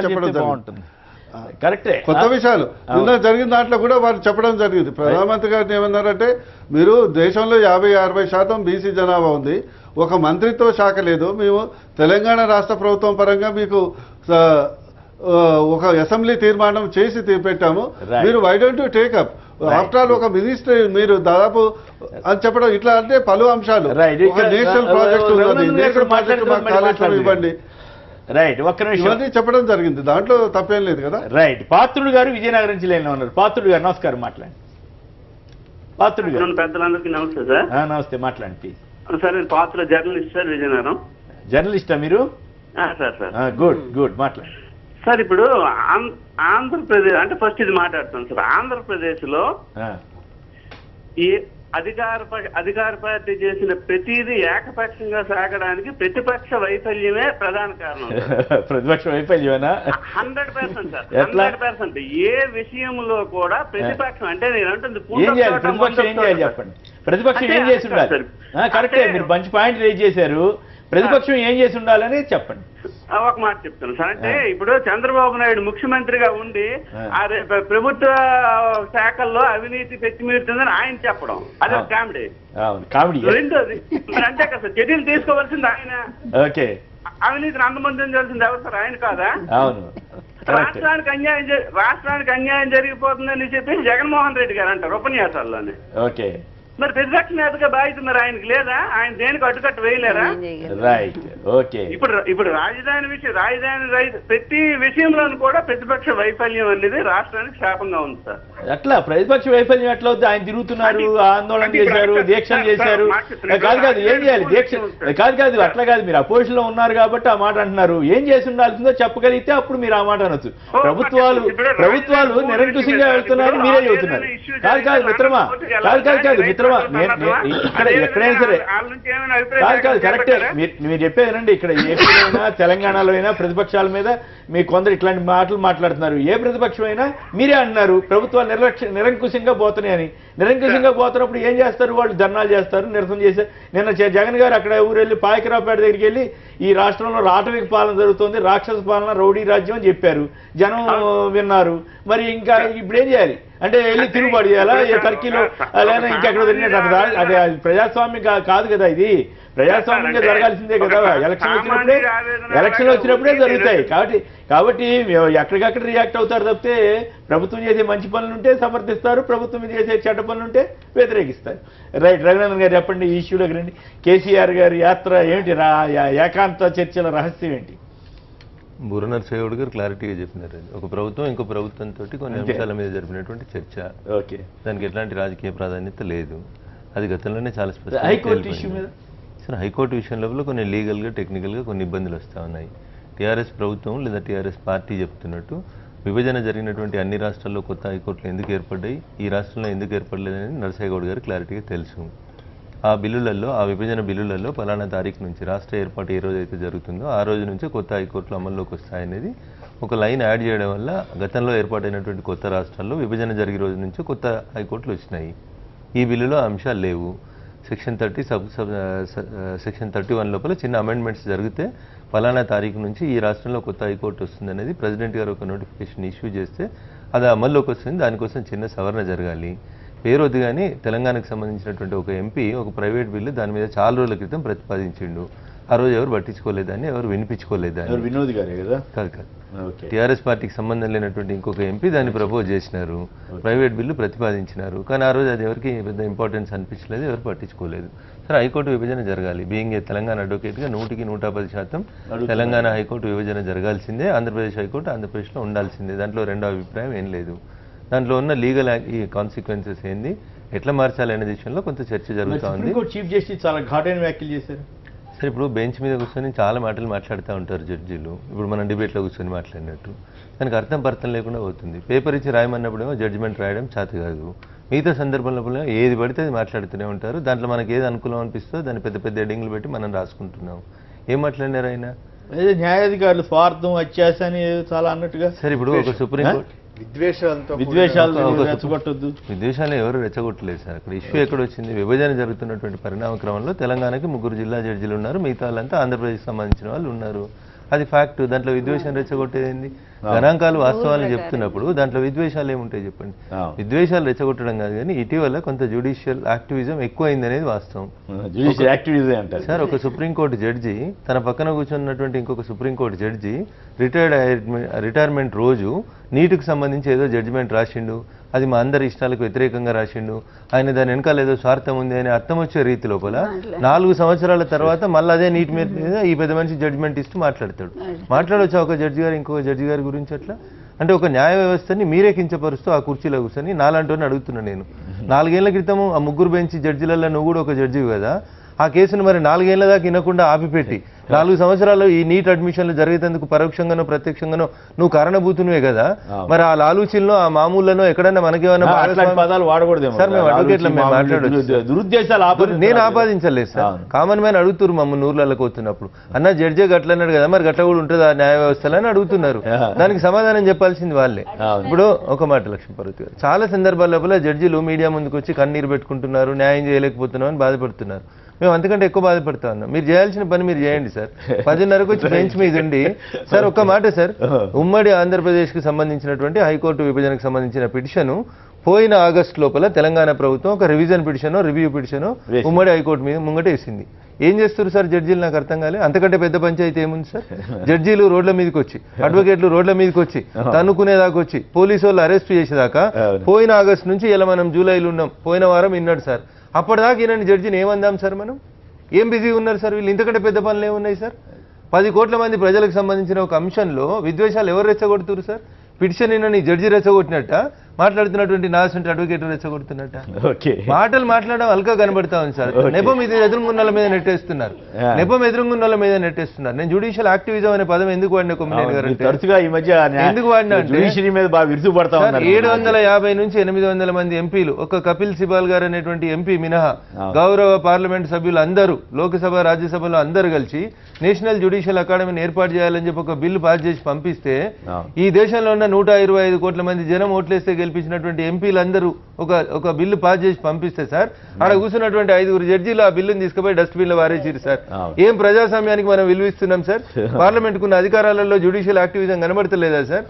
చెప్పడం జరిగింది. కరెక్టే, కొత్త విషయాలు నిన్న జరిగిన దాంట్లో కూడా వారు చెప్పడం జరిగింది. ప్రధానమంత్రి గారు ఏమన్నారంటే మీరు దేశంలో 50-60% బీసీ జనాభా ఉంది, ఒక మంత్రిత్వ శాఖ లేదు, మేము తెలంగాణ రాష్ట్ర ప్రభుత్వం పరంగా మీకు ఒక అసెంబ్లీ తీర్మానం చేసి పెట్టాము, మీరు why don't you take up after all ఒక మినిస్టర్ మీరు దాదాపు అని చెప్పడం. ఇట్లా అంటే పలు అంశాలు, ఒక నేషనల్ ప్రాజెక్ట్ ఇవ్వండి, రైట్, ఒక్క నిమిషం, ఇవన్నీ చెప్పడం జరిగింది. దాంట్లో తప్పేం లేదు కదా. రైట్. పాత్రుడు గారు విజయనగరం నుంచి లైన్లో ఉన్నారు. పాత్రుడు గారు నమస్కారం, మాట్లాడండి. పాత్రుడు గారు. పెద్దలందరికీ నమస్తే సార్. నమస్తే, మాట్లాడండి సార్. నేను పాత్ర జర్నలిస్ట్ సార్, విజయనగరం. జర్నలిస్టా మీరు? Sir sir. గుడ్ గుడ్, మాట్లాడండి సార్. ఇప్పుడు ఆంధ్రప్రదేశ్ అంటే ఫస్ట్ ఇది మాట్లాడుతాను సార్. ఆంధ్రప్రదేశ్ లో ఈ అధికార పార్టీ చేసిన ప్రతిదీ ఏకపక్షంగా సాగడానికి ప్రతిపక్ష వైఫల్యమే ప్రధాన కారణం. ప్రతిపక్ష వైఫల్యమేనా? 100% సార్, 100%. ఏ విషయంలో కూడా ప్రతిపక్షం అంటే నేను అంటుంది ప్రతిపక్షం ఏం చేయాలి చెప్పండి. ప్రతిపక్షం ఏం చేసి ఉండాలి? కరెక్టే, మీరు మంచి పాయింట్ రేజ్ చేశారు. ప్రతిపక్షం ఏం చేసి ఉండాలని చెప్పండి. ఒక మాట చెప్తాను సార్. అంటే ఇప్పుడు చంద్రబాబు నాయుడు ముఖ్యమంత్రిగా ఉండి ప్రభుత్వ శాఖల్లో అవినీతి పెచ్చిమీరుతుందని ఆయన చెప్పడం, అదే కామెడీ. రెండోది అంటే కదా చర్యలు తీసుకోవాల్సింది ఆయన, అవినీతిని అంతమందించాల్సింది ఎవరు సార్? ఆయన కాదా? అవును. రాష్ట్రానికి అన్యాయం జరిగిపోతుందని చెప్పి జగన్మోహన్ రెడ్డి గారు అంటారు ఉపన్యాసాల్లోనే. ఓకే, మరి ప్రతిపక్ష నేతగా బాధ్యత మరి ఆయనకి లేదా? ఆయన దేనికి అడ్డుకట్ట వేయలేరా? Right, okay. ఇప్పుడు రాజధాని ప్రతి విషయంలోనూ కూడా ప్రతిపక్ష వైఫల్యం అనేది రాష్ట్రానికి శాపంగా ఉంది సార్. అట్లా ప్రతిపక్ష వైఫల్యం ఎట్లా అవుతుంది? ఆయన తిరుగుతున్నారు, ఆందోళన చేశారు, దీక్షలు చేశారు. కాదు ఏం చేయాలి? దీక్ష కాదు అట్లా కాదు. మీరు అపోజిషన్ లో ఉన్నారు కాబట్టి ఆ మాట అంటున్నారు. ఏం చేసి ఉండాల్సిందో చెప్పగలిగితే అప్పుడు మీరు ఆ మాట అనొచ్చు. ప్రభుత్వాలు నిరంకుశంగా వెళ్తున్నారు మీరే చెబుతున్నారు. కాదు మిత్రమా, కాదు ఇక్కడ ఎక్కడైనా సరే కాదు కరెక్టే మీరు చెప్పేది రండి. ఇక్కడ ఏపీలో తెలంగాణలో అయినా ప్రతిపక్షాల మీద మీ కొందరు ఇట్లాంటి మాటలు మాట్లాడుతున్నారు. ఏ ప్రతిపక్షం అయినా మీరే అంటున్నారు ప్రభుత్వాలు నిరంకుశంగా పోతున్నాయని. నిరంకుశంగా పోతున్నప్పుడు ఏం చేస్తారు? వాళ్ళు ధర్నాలు చేస్తారు, నిరసన చేశారు. నిన్న జగన్ గారు అక్కడ ఊరెళ్ళి పాయకరావుపేట దగ్గరికి వెళ్ళి ఈ రాష్ట్రంలో రాటవిక పాలన జరుగుతుంది, రాక్షస పాలన, రౌడీ రాజ్యం అని చెప్పారు. జనం విన్నారు. మరి ఇంకా ఇప్పుడు ఏం చేయాలి? అంటే వెళ్ళి తిరుగుబాటు చేయాలా? టర్కీలో లేదా ఇంకెక్కడ తిరిగినట్టు అదే ప్రజాస్వామ్యం కాదు కదా. ఇది ప్రజాస్వామ్యంగా జరగాల్సిందే కదా. ఎలక్షన్ వచ్చినప్పుడే జరుగుతాయి. కాబట్టి ఎక్కడికక్కడ రియాక్ట్ అవుతారు తప్పితే ప్రభుత్వం చేసే మంచి పనులుంటే సమర్థిస్తారు, ప్రభుత్వం చేసే చెడ్డ పనులుంటే వ్యతిరేకిస్తారు. రైట్, రఘునందన్ గారు చెప్పండి, ఈ ఇష్యూలోకి రండి. కేసీఆర్ గారి యాత్ర ఏమిటి? ఏకాంత చర్చల రహస్యం ఏంటి? బుర్ర నరసింహగౌడ్ గారు క్లారిటీగా చెప్పినారు. ఒక ప్రభుత్వం ఇంకో ప్రభుత్వంతో కొన్ని అంశాల మీద జరిపినటువంటి చర్చ, ఓకే, దానికి ఎట్లాంటి రాజకీయ ప్రాధాన్యత లేదు. అది గతంలోనే చాలా హైకోర్టు ఇష్యూ మీద సార్, హైకోర్టు విషయంలో కొన్ని లీగల్గా టెక్నికల్గా కొన్ని ఇబ్బందులు వస్తూ ఉన్నాయి. టీఆర్ఎస్ ప్రభుత్వం లేదా టీఆర్ఎస్ పార్టీ చెప్తున్నట్టు విభజన జరిగినటువంటి అన్ని రాష్ట్రాల్లో కొత్త హైకోర్టులు ఎందుకు ఏర్పడ్డాయి, ఈ రాష్ట్రంలో ఎందుకు ఏర్పడలేదని నరసింహగౌడ్ గారు క్లారిటీగా తెలుసు. ఆ బిల్లులలో, ఆ విభజన బిల్లులలో పలానా తారీఖు నుంచి రాష్ట్ర ఏర్పాటు ఏ రోజైతే జరుగుతుందో ఆ రోజు నుంచి కొత్త హైకోర్టులు అమల్లోకి వస్తాయనేది ఒక లైన్ యాడ్ చేయడం వల్ల గతంలో ఏర్పాటైనటువంటి కొత్త రాష్ట్రాల్లో విభజన జరిగే రోజు నుంచి కొత్త హైకోర్టులు వచ్చినాయి. ఈ బిల్లులో అంశాలు లేవు. సెక్షన్ 31 లోపల చిన్న అమెండ్మెంట్స్ జరిగితే ఫలానా తారీఖు నుంచి ఈ రాష్ట్రంలో కొత్త హైకోర్టు వస్తుంది అనేది ప్రెసిడెంట్ గారు ఒక నోటిఫికేషన్ ఇష్యూ చేస్తే అది అమల్లోకి వస్తుంది. దానికోసం చిన్న సవరణ జరగాలి. పేరొద్దు కానీ తెలంగాణకు సంబంధించినటువంటి ఒక ఎంపీ ఒక ప్రైవేట్ బిల్లు దాని మీద చాలా రోజుల క్రితం ప్రతిపాదించిండు. ఆ రోజు ఎవరు పట్టించుకోలేదని, ఎవరు వినిపించుకోలేదని. వినోద్ గారే కదా? కాదు, టీఆర్ఎస్ పార్టీకి సంబంధం లేనటువంటి ఇంకొక ఎంపీ దాన్ని ప్రపోజ్ చేసినారు, ప్రైవేట్ బిల్లు ప్రతిపాదించినారు. కానీ ఆ రోజు అది ఎవరికి పెద్ద ఇంపార్టెన్స్ అనిపించలేదు, ఎవరు పట్టించుకోలేదు. సరే, హైకోర్టు విభజన జరగాలి. Being a Telangana అడ్వకేట్గా 100% Telangana high court విభజన జరగాల్సిందే, ఆంధ్రప్రదేశ్ హైకోర్టు ఆంధ్రప్రదేశ్లో ఉండాల్సిందే. దాంట్లో రెండో అభిప్రాయం ఏం లేదు. దాంట్లో ఉన్న లీగల్ ఈ కాన్సిక్వెన్సెస్ ఏంది, ఎట్లా మార్చాలనే విషయంలో కొంత చర్చ జరుగుతూ ఉంది. చీఫ్ జస్టిస్ చాలా ఘాటైన వ్యాఖ్యలు చేశారు. సరే, ఇప్పుడు బెంచ్ మీద కూర్చొని చాలా మాటలు మాట్లాడుతూ ఉంటారు జడ్జీలు. ఇప్పుడు మనం డిబేట్లో కూర్చొని మాట్లాడినట్టు దానికి అర్థం పర్థం లేకుండా అవుతుంది. పేపర్ ఇచ్చి రాయమన్నప్పుడేమో జడ్జిమెంట్ రాయడం చేత కాదు. మిగతా సందర్భంలో ఏది పడితే అది మాట్లాడుతూనే ఉంటారు. దాంట్లో మనకి ఏది అనుకూలం అనిపిస్తుందో దాన్ని పెద్ద పెద్ద హెడ్డింగ్లు పెట్టి మనం రాసుకుంటున్నాం. ఏం మాట్లాడినారు ఆయన? న్యాయాధికారులు స్వార్థం, అత్యాశ అని చాలా అన్నట్టుగా. సరే, ఇప్పుడు ఒక సుప్రీంకోర్టు విద్వేషాలు ఎవరు రెచ్చగొట్టలేదు సార్. అక్కడ ఇష్యూ ఎక్కడ వచ్చింది? విభజన జరుగుతున్నటువంటి పరిణామ క్రమంలో తెలంగాణకి 3 జిల్లా జడ్జీలు ఉన్నారు, మిగతా వాళ్ళంతా ఆంధ్రప్రదేశ్ సంబంధించిన వాళ్ళు ఉన్నారు. అది ఫ్యాక్ట్. దాంట్లో విద్వేషం రెచ్చగొట్టేది గణాంకాలు వాస్తవాలు చెప్తున్నప్పుడు దాంట్లో విద్వేషాలు ఏముంటాయి చెప్పండి? విద్వేషాలు రెచ్చగొట్టడం కాదు, కానీ ఇటీవల కొంత జ్యుడిషియల్ యాక్టివిజం ఎక్కువైంది అనేది వాస్తవం. సార్, ఒక సుప్రీంకోర్టు జడ్జి తన పక్కన కూర్చున్నటువంటి ఇంకొక సుప్రీంకోర్టు జడ్జి రిటైర్మెంట్ రోజు నీటికి సంబంధించి ఏదో జడ్జిమెంట్ రాసిండు, అది మా అందరి ఇష్టాలకు వ్యతిరేకంగా రాసిండు, ఆయన దాని వెనకాల ఏదో స్వార్థం ఉంది అని అర్థం వచ్చే రీతి లోపల 4 సంవత్సరాల తర్వాత మళ్ళీ అదే నీటి మీద ఈ పెద్ద మనిషి జడ్జిమెంట్ ఇస్తూ మాట్లాడతాడు. మాట్లాడొచ్చా ఒక జడ్జి గారు ఇంకొక జడ్జి గారి గురించి అట్లా? అంటే ఒక న్యాయ వ్యవస్థని మీరే కించపరుస్తూ ఆ కుర్చీలో కూర్చొని నాలంటోని అడుగుతున్నా నేను. 4 ఏళ్ల క్రితం ఆ 3 బెంచ్ జడ్జిలలో నువ్వు కూడా ఒక జడ్జివి కదా, ఆ కేసును మరి 4 ఏళ్ల దాకా వినకుండా ఆపిపెట్టి 4 సంవత్సరాలు ఈ నీట్ అడ్మిషన్లు జరిగేందుకు పరోక్షంగానో ప్రత్యక్షంగానో నువ్వు కారణభూతునివే కదా. మరి ఆ లాలూచీల్లో ఆ మామూళ్ళలో ఎక్కడన్నా మనకేమన్నా పదాలు వాడకూడదు సార్. మేము అడ్వకేట్లు మేము మాట్లాడచ్చు, నేను ఆపాదించలేదు సార్. కామన్ మ్యాన్ అడుగుతున్నారు మమ్మల్ని ఊర్లలోకి వస్తున్నప్పుడు, అన్న జడ్జే గట్లన్నాడు కదా, మరి గట్ల కూడా ఉంటుంది ఆ న్యాయ వ్యవస్థలో అని అడుగుతున్నారు. దానికి సమాధానం చెప్పాల్సింది వాళ్ళే. ఇప్పుడు ఒక మాట లక్ష్మీపార్వతి గారు, చాలా సందర్భాల లోపల జడ్జీలు మీడియా ముందుకు వచ్చి కన్నీరు పెట్టుకుంటున్నారు, న్యాయం చేయలేకపోతున్నాం అని బాధపడుతున్నారు. మేము అంతకంటే ఎక్కువ బాధపడతా ఉన్నాం. మీరు చేయాల్సిన పని మీరు చేయండి సార్. 10:30కు వచ్చి బెంచ్ మీద ఉండి, సార్ ఒక్క మాట సార్, ఉమ్మడి ఆంధ్రప్రదేశ్కి సంబంధించినటువంటి హైకోర్టు విభజనకు సంబంధించిన పిటిషను పోయిన ఆగస్టు లోపల తెలంగాణ ప్రభుత్వం ఒక రివిజన్ పిటిషనో రివ్యూ పిటిషనో ఉమ్మడి హైకోర్టు మీద ముంగట వేసింది. ఏం చేస్తారు సార్ జడ్జీలు? నాకు అర్థం కాలే. అంతకంటే పెద్ద పంచాయతీ ఏముంది సార్? జడ్జీలు రోడ్ల మీదకి వచ్చి, అడ్వకేట్లు రోడ్ల మీదకి వచ్చి, తన్నుకునేదాకా వచ్చి, పోలీసు వాళ్ళు అరెస్ట్ చేసేదాకా పోయిన ఆగస్టు నుంచి ఇలా మనం జూలైలో ఉన్నాం. పోయిన వారం విన్నాడు సార్. అప్పటిదాకా ఈయన జడ్జిని ఏమందాం సార్ మనం? ఏం బిజీగా ఉన్నారు సార్ వీళ్ళు? ఇంతకంటే పెద్ద పనులు ఏమున్నాయి సార్? 10 కోట్ల మంది ప్రజలకు సంబంధించిన ఒక అంశంలో విద్వేషాలు ఎవరు రెచ్చగొడుతున్నారు సార్? పిటిషన్ నీ జడ్జి రెచ్చగొట్టినట్ట, మాట్లాడుతున్నటువంటి నాసంటే అడ్వకేట్ రెచ్చగొడుతున్నట్ట. మాటలు మాట్లాడడం అల్కా కనబడతా ఉంది సార్. నెపం ఇది ఎదురుగున్నల మీద నెట్టేస్తున్నారు, నెపం ఎదురుగున్నల మీద నెట్టేస్తున్నారు. నేను జ్యుడిషియల్ యాక్టివిజం అనే పదం ఎందుకు వాడినా కొమ్మినేని గారు తరచుగా ఈ మధ్య ఎందుకు వాడినా అంటే 750 నుంచి 800 మంది ఎంపీలు, ఒక కపిల్ సిబాల్ గారు అనేటువంటి ఎంపీ మినహా గౌరవ పార్లమెంట్ సభ్యులు అందరూ, లోక్సభ రాజ్యసభలో అందరూ కలిసి నేషనల్ జ్యుడిషియల్ అకాడమీని ఏర్పాటు చేయాలని చెప్పి ఒక బిల్లు పాస్ చేసి పంపిస్తే ఈ దేశంలో ఉన్న 125 కోట్ల మంది జనం ఓట్లేస్తే గెలిపించినటువంటి ఎంపీలందరూ ఒక బిల్లు పాస్ చేసి పంపిస్తే సార్, ఆడ కూర్చున్నటువంటి 5 జడ్జీలు ఆ బిల్లును తీసుకుపోయి డస్ట్బిన్ లో వారేసారు సార్. ఏం ప్రజాస్వామ్యానికి మనం విలువిస్తున్నాం సార్? పార్లమెంట్ కున్న అధికారాలలో జ్యుడిషియల్ యాక్టివిజం కనబడతలేదా సార్?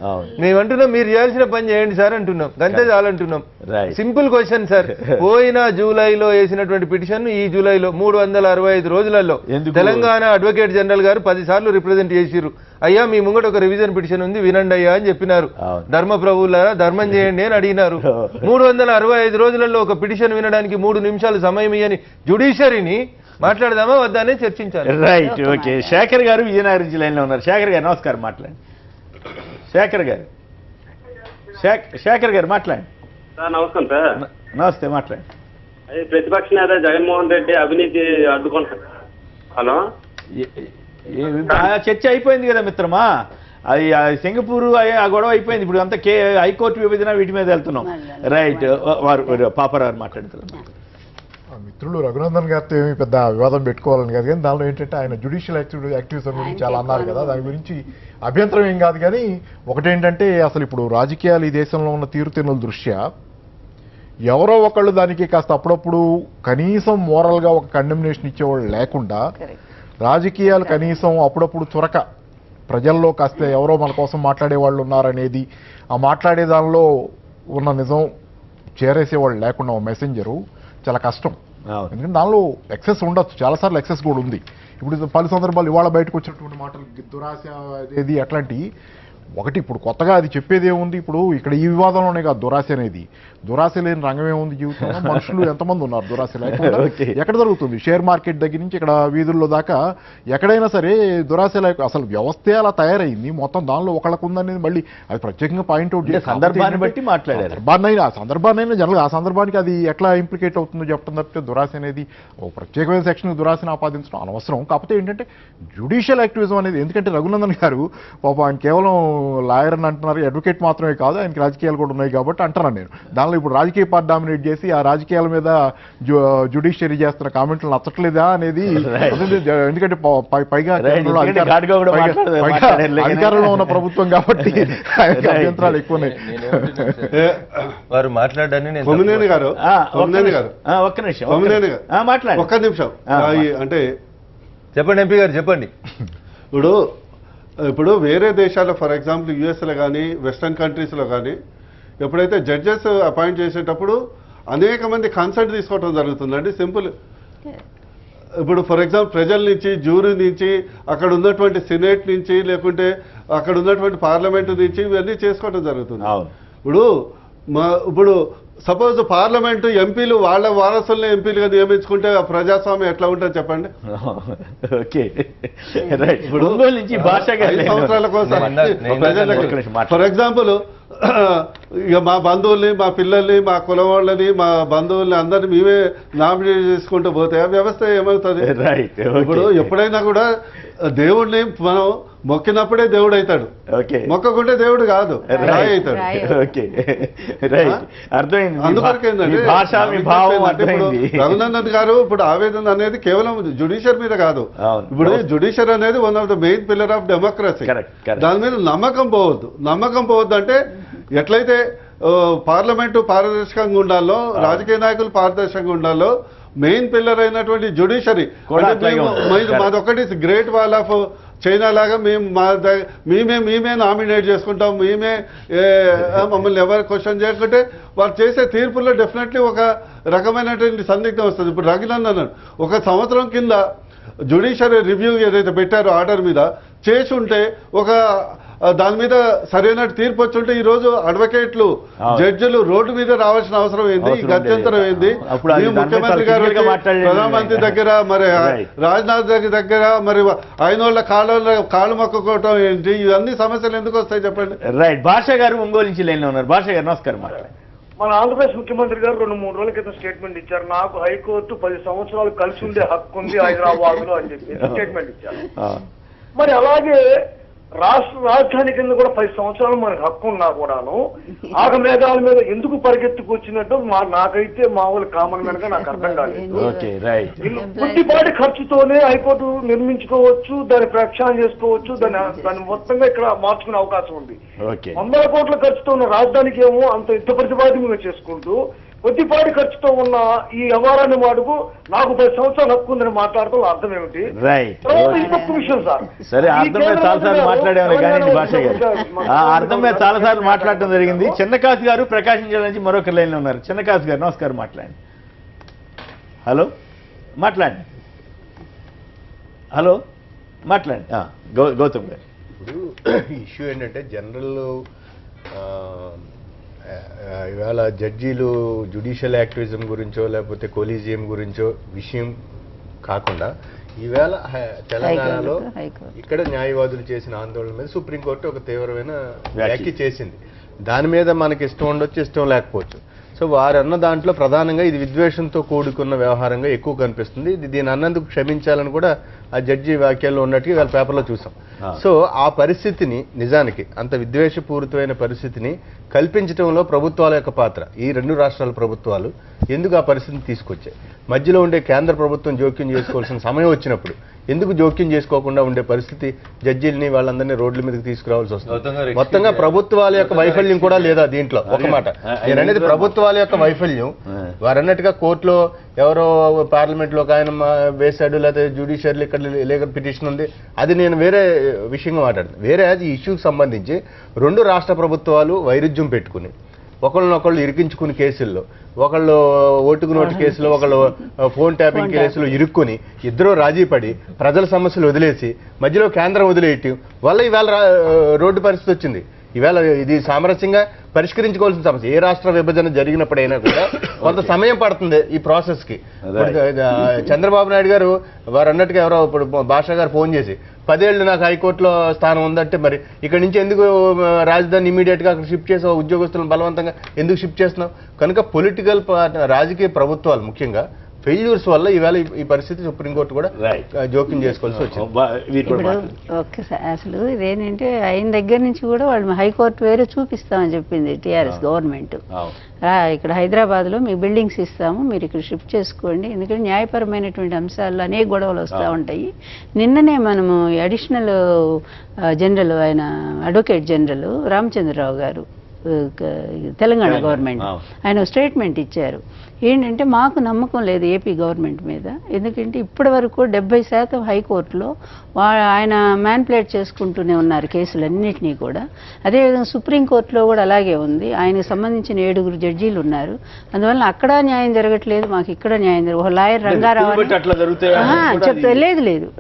మేము అంటున్నాం మీరు చేయాల్సిన పని చేయండి సార్ అంటున్నాం, గంతే చాలంటున్నాం. Simple question sir. పోయిన జూలైలో వేసినటువంటి పిటిషన్ ఈ జూలైలో 365 రోజులలో తెలంగాణ అడ్వకేట్ జనరల్ గారు 10 సార్లు రిప్రజెంట్ చేసిర్రు. అయ్యా మీ ముంగట ఒక రివిజన్ పిటిషన్ ఉంది వినండి అయ్యా అని చెప్పినారు. ధర్మ ప్రభువులారా ధర్మం చేయండి అని అడిగినారు. 365 రోజులలో ఒక పిటిషన్ వినడానికి 3 నిమిషాలు సమయం ఇయ్యని జ్యుడిషియరీని మాట్లాడదామా వద్దా అనేది చర్చించాలి. Right, okay. శేఖర్ గారు విజయనగరం నుంచి లైన్లో ఉన్నారు. శేఖర్ గారు నమస్కారం, మాట్లాడండి. శేఖర్ గారు మాట్లాడండి. నమస్కారం సార్. నమస్తే, మాట్లాడండి. ప్రతిపక్ష నేత జగన్మోహన్ రెడ్డి అవినీతి అడ్డుకుంటారు. హలో, చర్చ అయిపోయింది కదా మిత్రమా, అది సింగపూర్ ఆ గొడవ అయిపోయింది. ఇప్పుడు అంతా హైకోర్టు విభజన వీటి మీద వెళ్తున్నాం. రైట్, వారు పాపరావు మాట్లాడుతున్నారు. మిత్రులు రఘునందన్ గారితో ఏమి పెద్ద వివాదం పెట్టుకోవాలని కాదు, కానీ దానిలో ఏంటంటే ఆయన జ్యుడిషియల్ యాక్టివిజం గురించి చాలా అన్నారు కదా, దాని గురించి అభ్యంతరం ఏం కాదు. కానీ ఒకటేంటంటే అసలు ఇప్పుడు రాజకీయాలు ఈ దేశంలో ఉన్న తీరుతెన్నుల దృష్ట్యా ఎవరో ఒకళ్ళు దానికి కాస్త అప్పుడప్పుడు కనీసం మోరల్గా ఒక కండెమినేషన్ ఇచ్చేవాళ్ళు లేకుండా, రాజకీయాలు కనీసం అప్పుడప్పుడు చురక ప్రజల్లో కాస్త ఎవరో మన కోసం మాట్లాడే వాళ్ళు ఉన్నారనేది, ఆ మాట్లాడే దానిలో ఉన్న నిజం చేరేసేవాళ్ళు లేకుండా ఒక మెసెంజరు చాలా కష్టం. ఎందుకంటే దానిలో ఎక్సెస్ ఉండొచ్చు, చాలాసార్లు ఎక్సెస్ కూడా ఉంది. ఇప్పుడు పలు సందర్భాలు ఇవాళ బయటకు వచ్చినటువంటి మాటలు దురాశ అనేది అట్లాంటి ఒకటి. ఇప్పుడు కొత్తగా అది చెప్పేది ఏముంది? ఇప్పుడు ఇక్కడ ఈ వివాదంలోనే కాదు దురాశ అనేది. దురాశ లేని రంగం ఏముంది జీవితంలో? మనుషులు ఎంతమంది ఉన్నారు దురాశ లేకుండా? ఎక్కడ జరుగుతుంది? షేర్ మార్కెట్ దగ్గర నుంచి ఇక్కడ వీధుల్లో దాకా ఎక్కడైనా సరే దురాశ లేక అసలు వ్యవస్థే అలా తయారైంది. మొత్తం దానిలో ఒకళ్ళకు ఉందనేది మళ్ళీ అది ప్రత్యేకంగా పాయింట్అవుట్ చేసి సందర్భాన్ని బట్టి మాట్లాడారు. సందర్భాన్నైనా జనరల్ ఆ సందర్భానికి అది ఎట్లా ఇంప్లికేట్ అవుతుందో చెప్పడం తప్పితే దురాశ అనేది ఒక ప్రత్యేకమైన సెక్షన్ దురాశను ఆపాదించడం అనవసరం. కాకపోతే ఏంటంటే జ్యుడిషియల్ యాక్టివిజం అనేది, ఎందుకంటే రఘునందన్ గారు పాపం ఆయన కేవలం లాయర్ అని అంటున్నారు, అడ్వకేట్ మాత్రమే కాదు ఆయనకి రాజకీయాలు కూడా ఉన్నాయి కాబట్టి అంటున్నాను నేను. దానిలో ఇప్పుడు రాజకీయ పార్టీ డామినేట్ చేసి ఆ రాజకీయాల మీద జ్యుడిషియరీ చేస్తున్న కామెంట్లు నచ్చట్లేదా అనేది, ఎందుకంటే పైగా అధికారంలో ఉన్న ప్రభుత్వం కాబట్టి అభ్యంతరాలు ఎక్కువ ఉన్నాయి. వారు మాట్లాడని ఒక్క నిమిషం అంటే చెప్పండి ఎంపీ గారు చెప్పండి. ఇప్పుడు వేరే దేశాల్లో ఫర్ ఎగ్జాంపుల్ యుఎస్లో కానీ వెస్టర్న్ కంట్రీస్లో కానీ ఎప్పుడైతే జడ్జెస్ అపాయింట్ చేసేటప్పుడు అనేక మంది కన్సల్ట్ తీసుకోవడం జరుగుతుందండి. సింపుల్. ఇప్పుడు ఫర్ ఎగ్జాంపుల్ ప్రజల నుంచి, జ్యూరీ నుంచి, అక్కడ ఉన్నటువంటి సినేట్ నుంచి, లేకుంటే అక్కడ ఉన్నటువంటి పార్లమెంటు నుంచి ఇవన్నీ చేసుకోవడం జరుగుతుంది. ఇప్పుడు సపోజ్ పార్లమెంటు ఎంపీలు వాళ్ళ వారసుల్ని ఎంపీలుగా నియమించుకుంటే ప్రజాస్వామ్యం ఎట్లా ఉంటుంది చెప్పండి? ఇప్పుడు 5 సంవత్సరాల కోసం ఫర్ ఎగ్జాంపుల్ ఇక మా బంధువుల్ని, మా పిల్లల్ని, మా కులం వాళ్ళని, మా బంధువుల్ని అందరినీ మేమే నామినేట్ చేసుకుంటూ పోతే ఆ వ్యవస్థ ఏమవుతుంది? ఇప్పుడు ఎప్పుడైనా కూడా దేవుడిని మనం మొక్కినప్పుడే దేవుడు అవుతాడు, మొక్కకుంటే దేవుడు కాదు, రాయి అవుతాడు. అందువరకేందంటే రఘునందన్ గారు ఇప్పుడు ఆవేదన అనేది కేవలం జ్యుడిషియర్ మీద కాదు. ఇప్పుడు జ్యుడిషియర్ అనేది one of the main pillar of democracy. దాని మీద నమ్మకం పోవద్దు అంటే ఎట్లయితే పార్లమెంటు పారదర్శకంగా ఉండాలో, రాజకీయ నాయకులు పారదర్శకంగా ఉండాలో, మెయిన్ పిల్లర్ అయినటువంటి జ్యుడిషియరీ మాదొకటి గ్రేట్ వాల్ ఆఫ్ చైనా లాగా మేమే నామినేట్ చేసుకుంటాం, మేమే మమ్మల్ని ఎవరు క్వశ్చన్ చేయకుంటే వారు చేసే తీర్పుల్లో డెఫినెట్లీ ఒక రకమైనటువంటి సందిగ్ధం వస్తుంది. ఇప్పుడు రఘునందన్ 1 సంవత్సరం కింద జ్యుడిషియరీ రివ్యూ ఏదైతే పెట్టారో ఆర్డర్ మీద చేసి ఉంటే ఒక దాని మీద సరైన తీర్పు వచ్చుంటే ఈ రోజు అడ్వకేట్లు జడ్జిలు రోడ్డు మీద రావాల్సిన అవసరం ఏంది, గత్యంతరం ఏంది? ముఖ్యమంత్రి గారు ప్రధానమంత్రి దగ్గర మరి రాజ్నాథ్ దగ్గర మరి అయినోళ్ళ కాళ్ళు మొక్కుకోవటం ఏంటి? ఇవన్నీ సమస్యలు ఎందుకు వస్తాయి చెప్పండి. రైట్. భాష గారు ఒంగోలు నుంచి లైన్లో ఉన్నారు. భాష గారు నమస్కారం. మన ఆంధ్రప్రదేశ్ ముఖ్యమంత్రి గారు 2-3 రోజుల క్రితం స్టేట్మెంట్ ఇచ్చారు. నాకు హైకోర్టు 10 సంవత్సరాలు కలిసి ఉండే హక్కు ఉంది హైదరాబాద్ లో అని చెప్పి స్టేట్మెంట్ ఇచ్చారు. మరి అలాగే రాష్ట్ర రాజధాని కింద కూడా 10 సంవత్సరాలు మనకు హక్కు ఉన్నా కూడాను ఆగమేఘాల మీద ఎందుకు పరిగెత్తుకొచ్చినట్టు నాకైతే మామూలు కామన్ మ్యాన్ గా నాకు అర్థం కాలేదు. కొద్దిపాటి ఖర్చుతోనే హైకోర్టు నిర్మించుకోవచ్చు, దాన్ని ప్రక్షాళన చేసుకోవచ్చు, దాన్ని మొత్తంగా ఇక్కడ మార్చుకునే అవకాశం ఉంది. 100 కోట్ల ఖర్చుతో ఉన్న రాజధానికి ఏమో అంత యుద్ధ ప్రతిపాదనగా చేసుకుంటూ కొద్దిపాటి ఖర్చుతో ఉన్న ఈ వ్యవహారాన్ని వాడుకు నాకు 10 సంవత్సరాలు హక్కు ఉందని మాట్లాడటం అర్థం ఏమిటి? ఇంకొక విషయం సార్, సరే అర్థం మీద చాలాసార్లు మాట్లాడేవారు కానీ భాష గారు అర్థం మీద చాలాసార్లు మాట్లాడటం జరిగింది. చిన్నకాశి గారు ప్రకాశం జిల్లా నుంచి మరొక లైన్లో ఉన్నారు. చిన్నకాశి గారు నమస్కారం, మాట్లాడండి. హలో మాట్లాడండి. హలో మాట్లాడండి. గౌతమ్ గారు, ఇప్పుడు ఇష్యూ ఏంటంటే జనరల్ ఇవాళ జడ్జీలు జ్యుడిషియల్ యాక్టివిజం గురించో లేకపోతే కొలీజియం గురించో విషయం కాకుండా ఈవేళ తెలంగాణలో ఇక్కడ న్యాయవాదులు చేసిన ఆందోళన మీద సుప్రీంకోర్టు ఒక తీవ్రమైన వ్యాఖ్య చేసింది. దాని మీద మనకి ఇష్టం ఉండొచ్చు, ఇష్టం లేకపోవచ్చు. సో వారు అన్న దాంట్లో ప్రధానంగా ఇది విద్వేషంతో కూడుకున్న వ్యవహారంగా ఎక్కువ కనిపిస్తుంది. దీని అన్నందుకు క్షమించాలని కూడా ఆ జడ్జి వ్యాఖ్యల్లో ఉన్నట్టుగా వాళ్ళ పేపర్లో చూసాం. సో ఆ పరిస్థితిని నిజానికి అంత విద్వేషపూరితమైన పరిస్థితిని కల్పించడంలో ప్రభుత్వాల యొక్క పాత్ర, ఈ 2 రాష్ట్రాల ప్రభుత్వాలు ఎందుకు ఆ పరిస్థితిని తీసుకొచ్చాయి? మధ్యలో ఉండే కేంద్ర ప్రభుత్వం జోక్యం చేసుకోవాల్సిన సమయం వచ్చినప్పుడు ఎందుకు జోక్యం చేసుకోకుండా ఉండే పరిస్థితి? జడ్జీలని వాళ్ళందరినీ రోడ్ల మీదకి తీసుకురావాల్సి వస్తుంది. మొత్తంగా ప్రభుత్వాల యొక్క వైఫల్యం కూడా లేదా దీంట్లో? ఒక మాట నేను అనేది ప్రభుత్వాల యొక్క వైఫల్యం. వారన్నట్టుగా కోర్టులో ఎవరో పార్లమెంట్లో ఒక ఆయన వేశాడు, లేకపోతే జ్యుడిషియరీ ఇక్కడ లీగల్ పిటిషన్ ఉంది, అది నేను వేరే విషయంగా మాట్లాడుతాను. వేరే ఈ ఇష్యూకి సంబంధించి 2 రాష్ట్ర ప్రభుత్వాలు వైరుధ్యం పెట్టుకుని ఒకళ్ళనొకళ్ళు ఇరికించుకుని కేసుల్లో, ఒకళ్ళు ఓటుకు నోటు కేసులో, ఒకళ్ళు ఫోన్ ట్యాపింగ్ కేసులో ఇరుక్కుని ఇద్దరు రాజీ పడి ప్రజల సమస్యలు వదిలేసి మధ్యలో కేంద్రం వదిలేయటం వల్ల ఇవాళ రోడ్డు పరిస్థితి వచ్చింది. ఈవేళ ఇది సామరస్యంగా పరిష్కరించుకోవాల్సిన సమస్య. ఏ రాష్ట్ర విభజన జరిగినప్పుడైనా కూడా కొంత సమయం పడుతుంది ఈ ప్రాసెస్కి. చంద్రబాబు నాయుడు గారు వారు అన్నట్టుగా ఎవరో ఇప్పుడు భాష గారు ఫోన్ చేసి 10 ఏళ్ళు నాకు హైకోర్టులో స్థానం ఉందంటే మరి ఇక్కడి నుంచి ఎందుకు రాజధాని ఇమీడియట్గా అక్కడ షిఫ్ట్ చేసి ఉద్యోగస్తులను బలవంతంగా ఎందుకు షిఫ్ట్ చేస్తున్నాం? కనుక పొలిటికల్ రాజకీయ ప్రభుత్వాలు ముఖ్యంగా ఫెయిల్యూర్స్ వల్ల ఈవేళ ఈ పరిస్థితి సుప్రీంకోర్టు కూడా జోక్యం చేసుకోవాల్సి వచ్చింది. అసలు ఇదేంటంటే అయిన దగ్గర నుంచి కూడా వాళ్ళు హైకోర్టు వేరే చూపిస్తామని చెప్పింది టీఆర్ఎస్ గవర్నమెంట్. ఇక్కడ హైదరాబాద్లో మీకు బిల్డింగ్స్ ఇస్తాము, మీరు ఇక్కడ షిఫ్ట్ చేసుకోండి, ఎందుకంటే న్యాయపరమైనటువంటి అంశాల్లో అనేక గొడవలు వస్తూ ఉంటాయి. నిన్ననే మనము అడిషనల్ జనరల్ ఆయన అడ్వకేట్ జనరల్ రామచంద్రరావు గారు తెలంగాణ గవర్నమెంట్ ఆయన స్టేట్మెంట్ ఇచ్చారు. ఏంటంటే మాకు నమ్మకం లేదు ఏపీ గవర్నమెంట్ మీద, ఎందుకంటే ఇప్పటి వరకు 70% హైకోర్టులో ఆయన మ్యాన్పులేట్ చేసుకుంటూనే ఉన్నారు కేసులన్నింటినీ కూడా. అదేవిధంగా సుప్రీంకోర్టులో కూడా అలాగే ఉంది. ఆయనకు సంబంధించిన 7 జడ్జీలు ఉన్నారు. అందువల్ల అక్కడ న్యాయం జరగట్లేదు, మాకు ఇక్కడ న్యాయం జరగదు. ఒక లాయర్ రంగారావు చెప్తే లేదు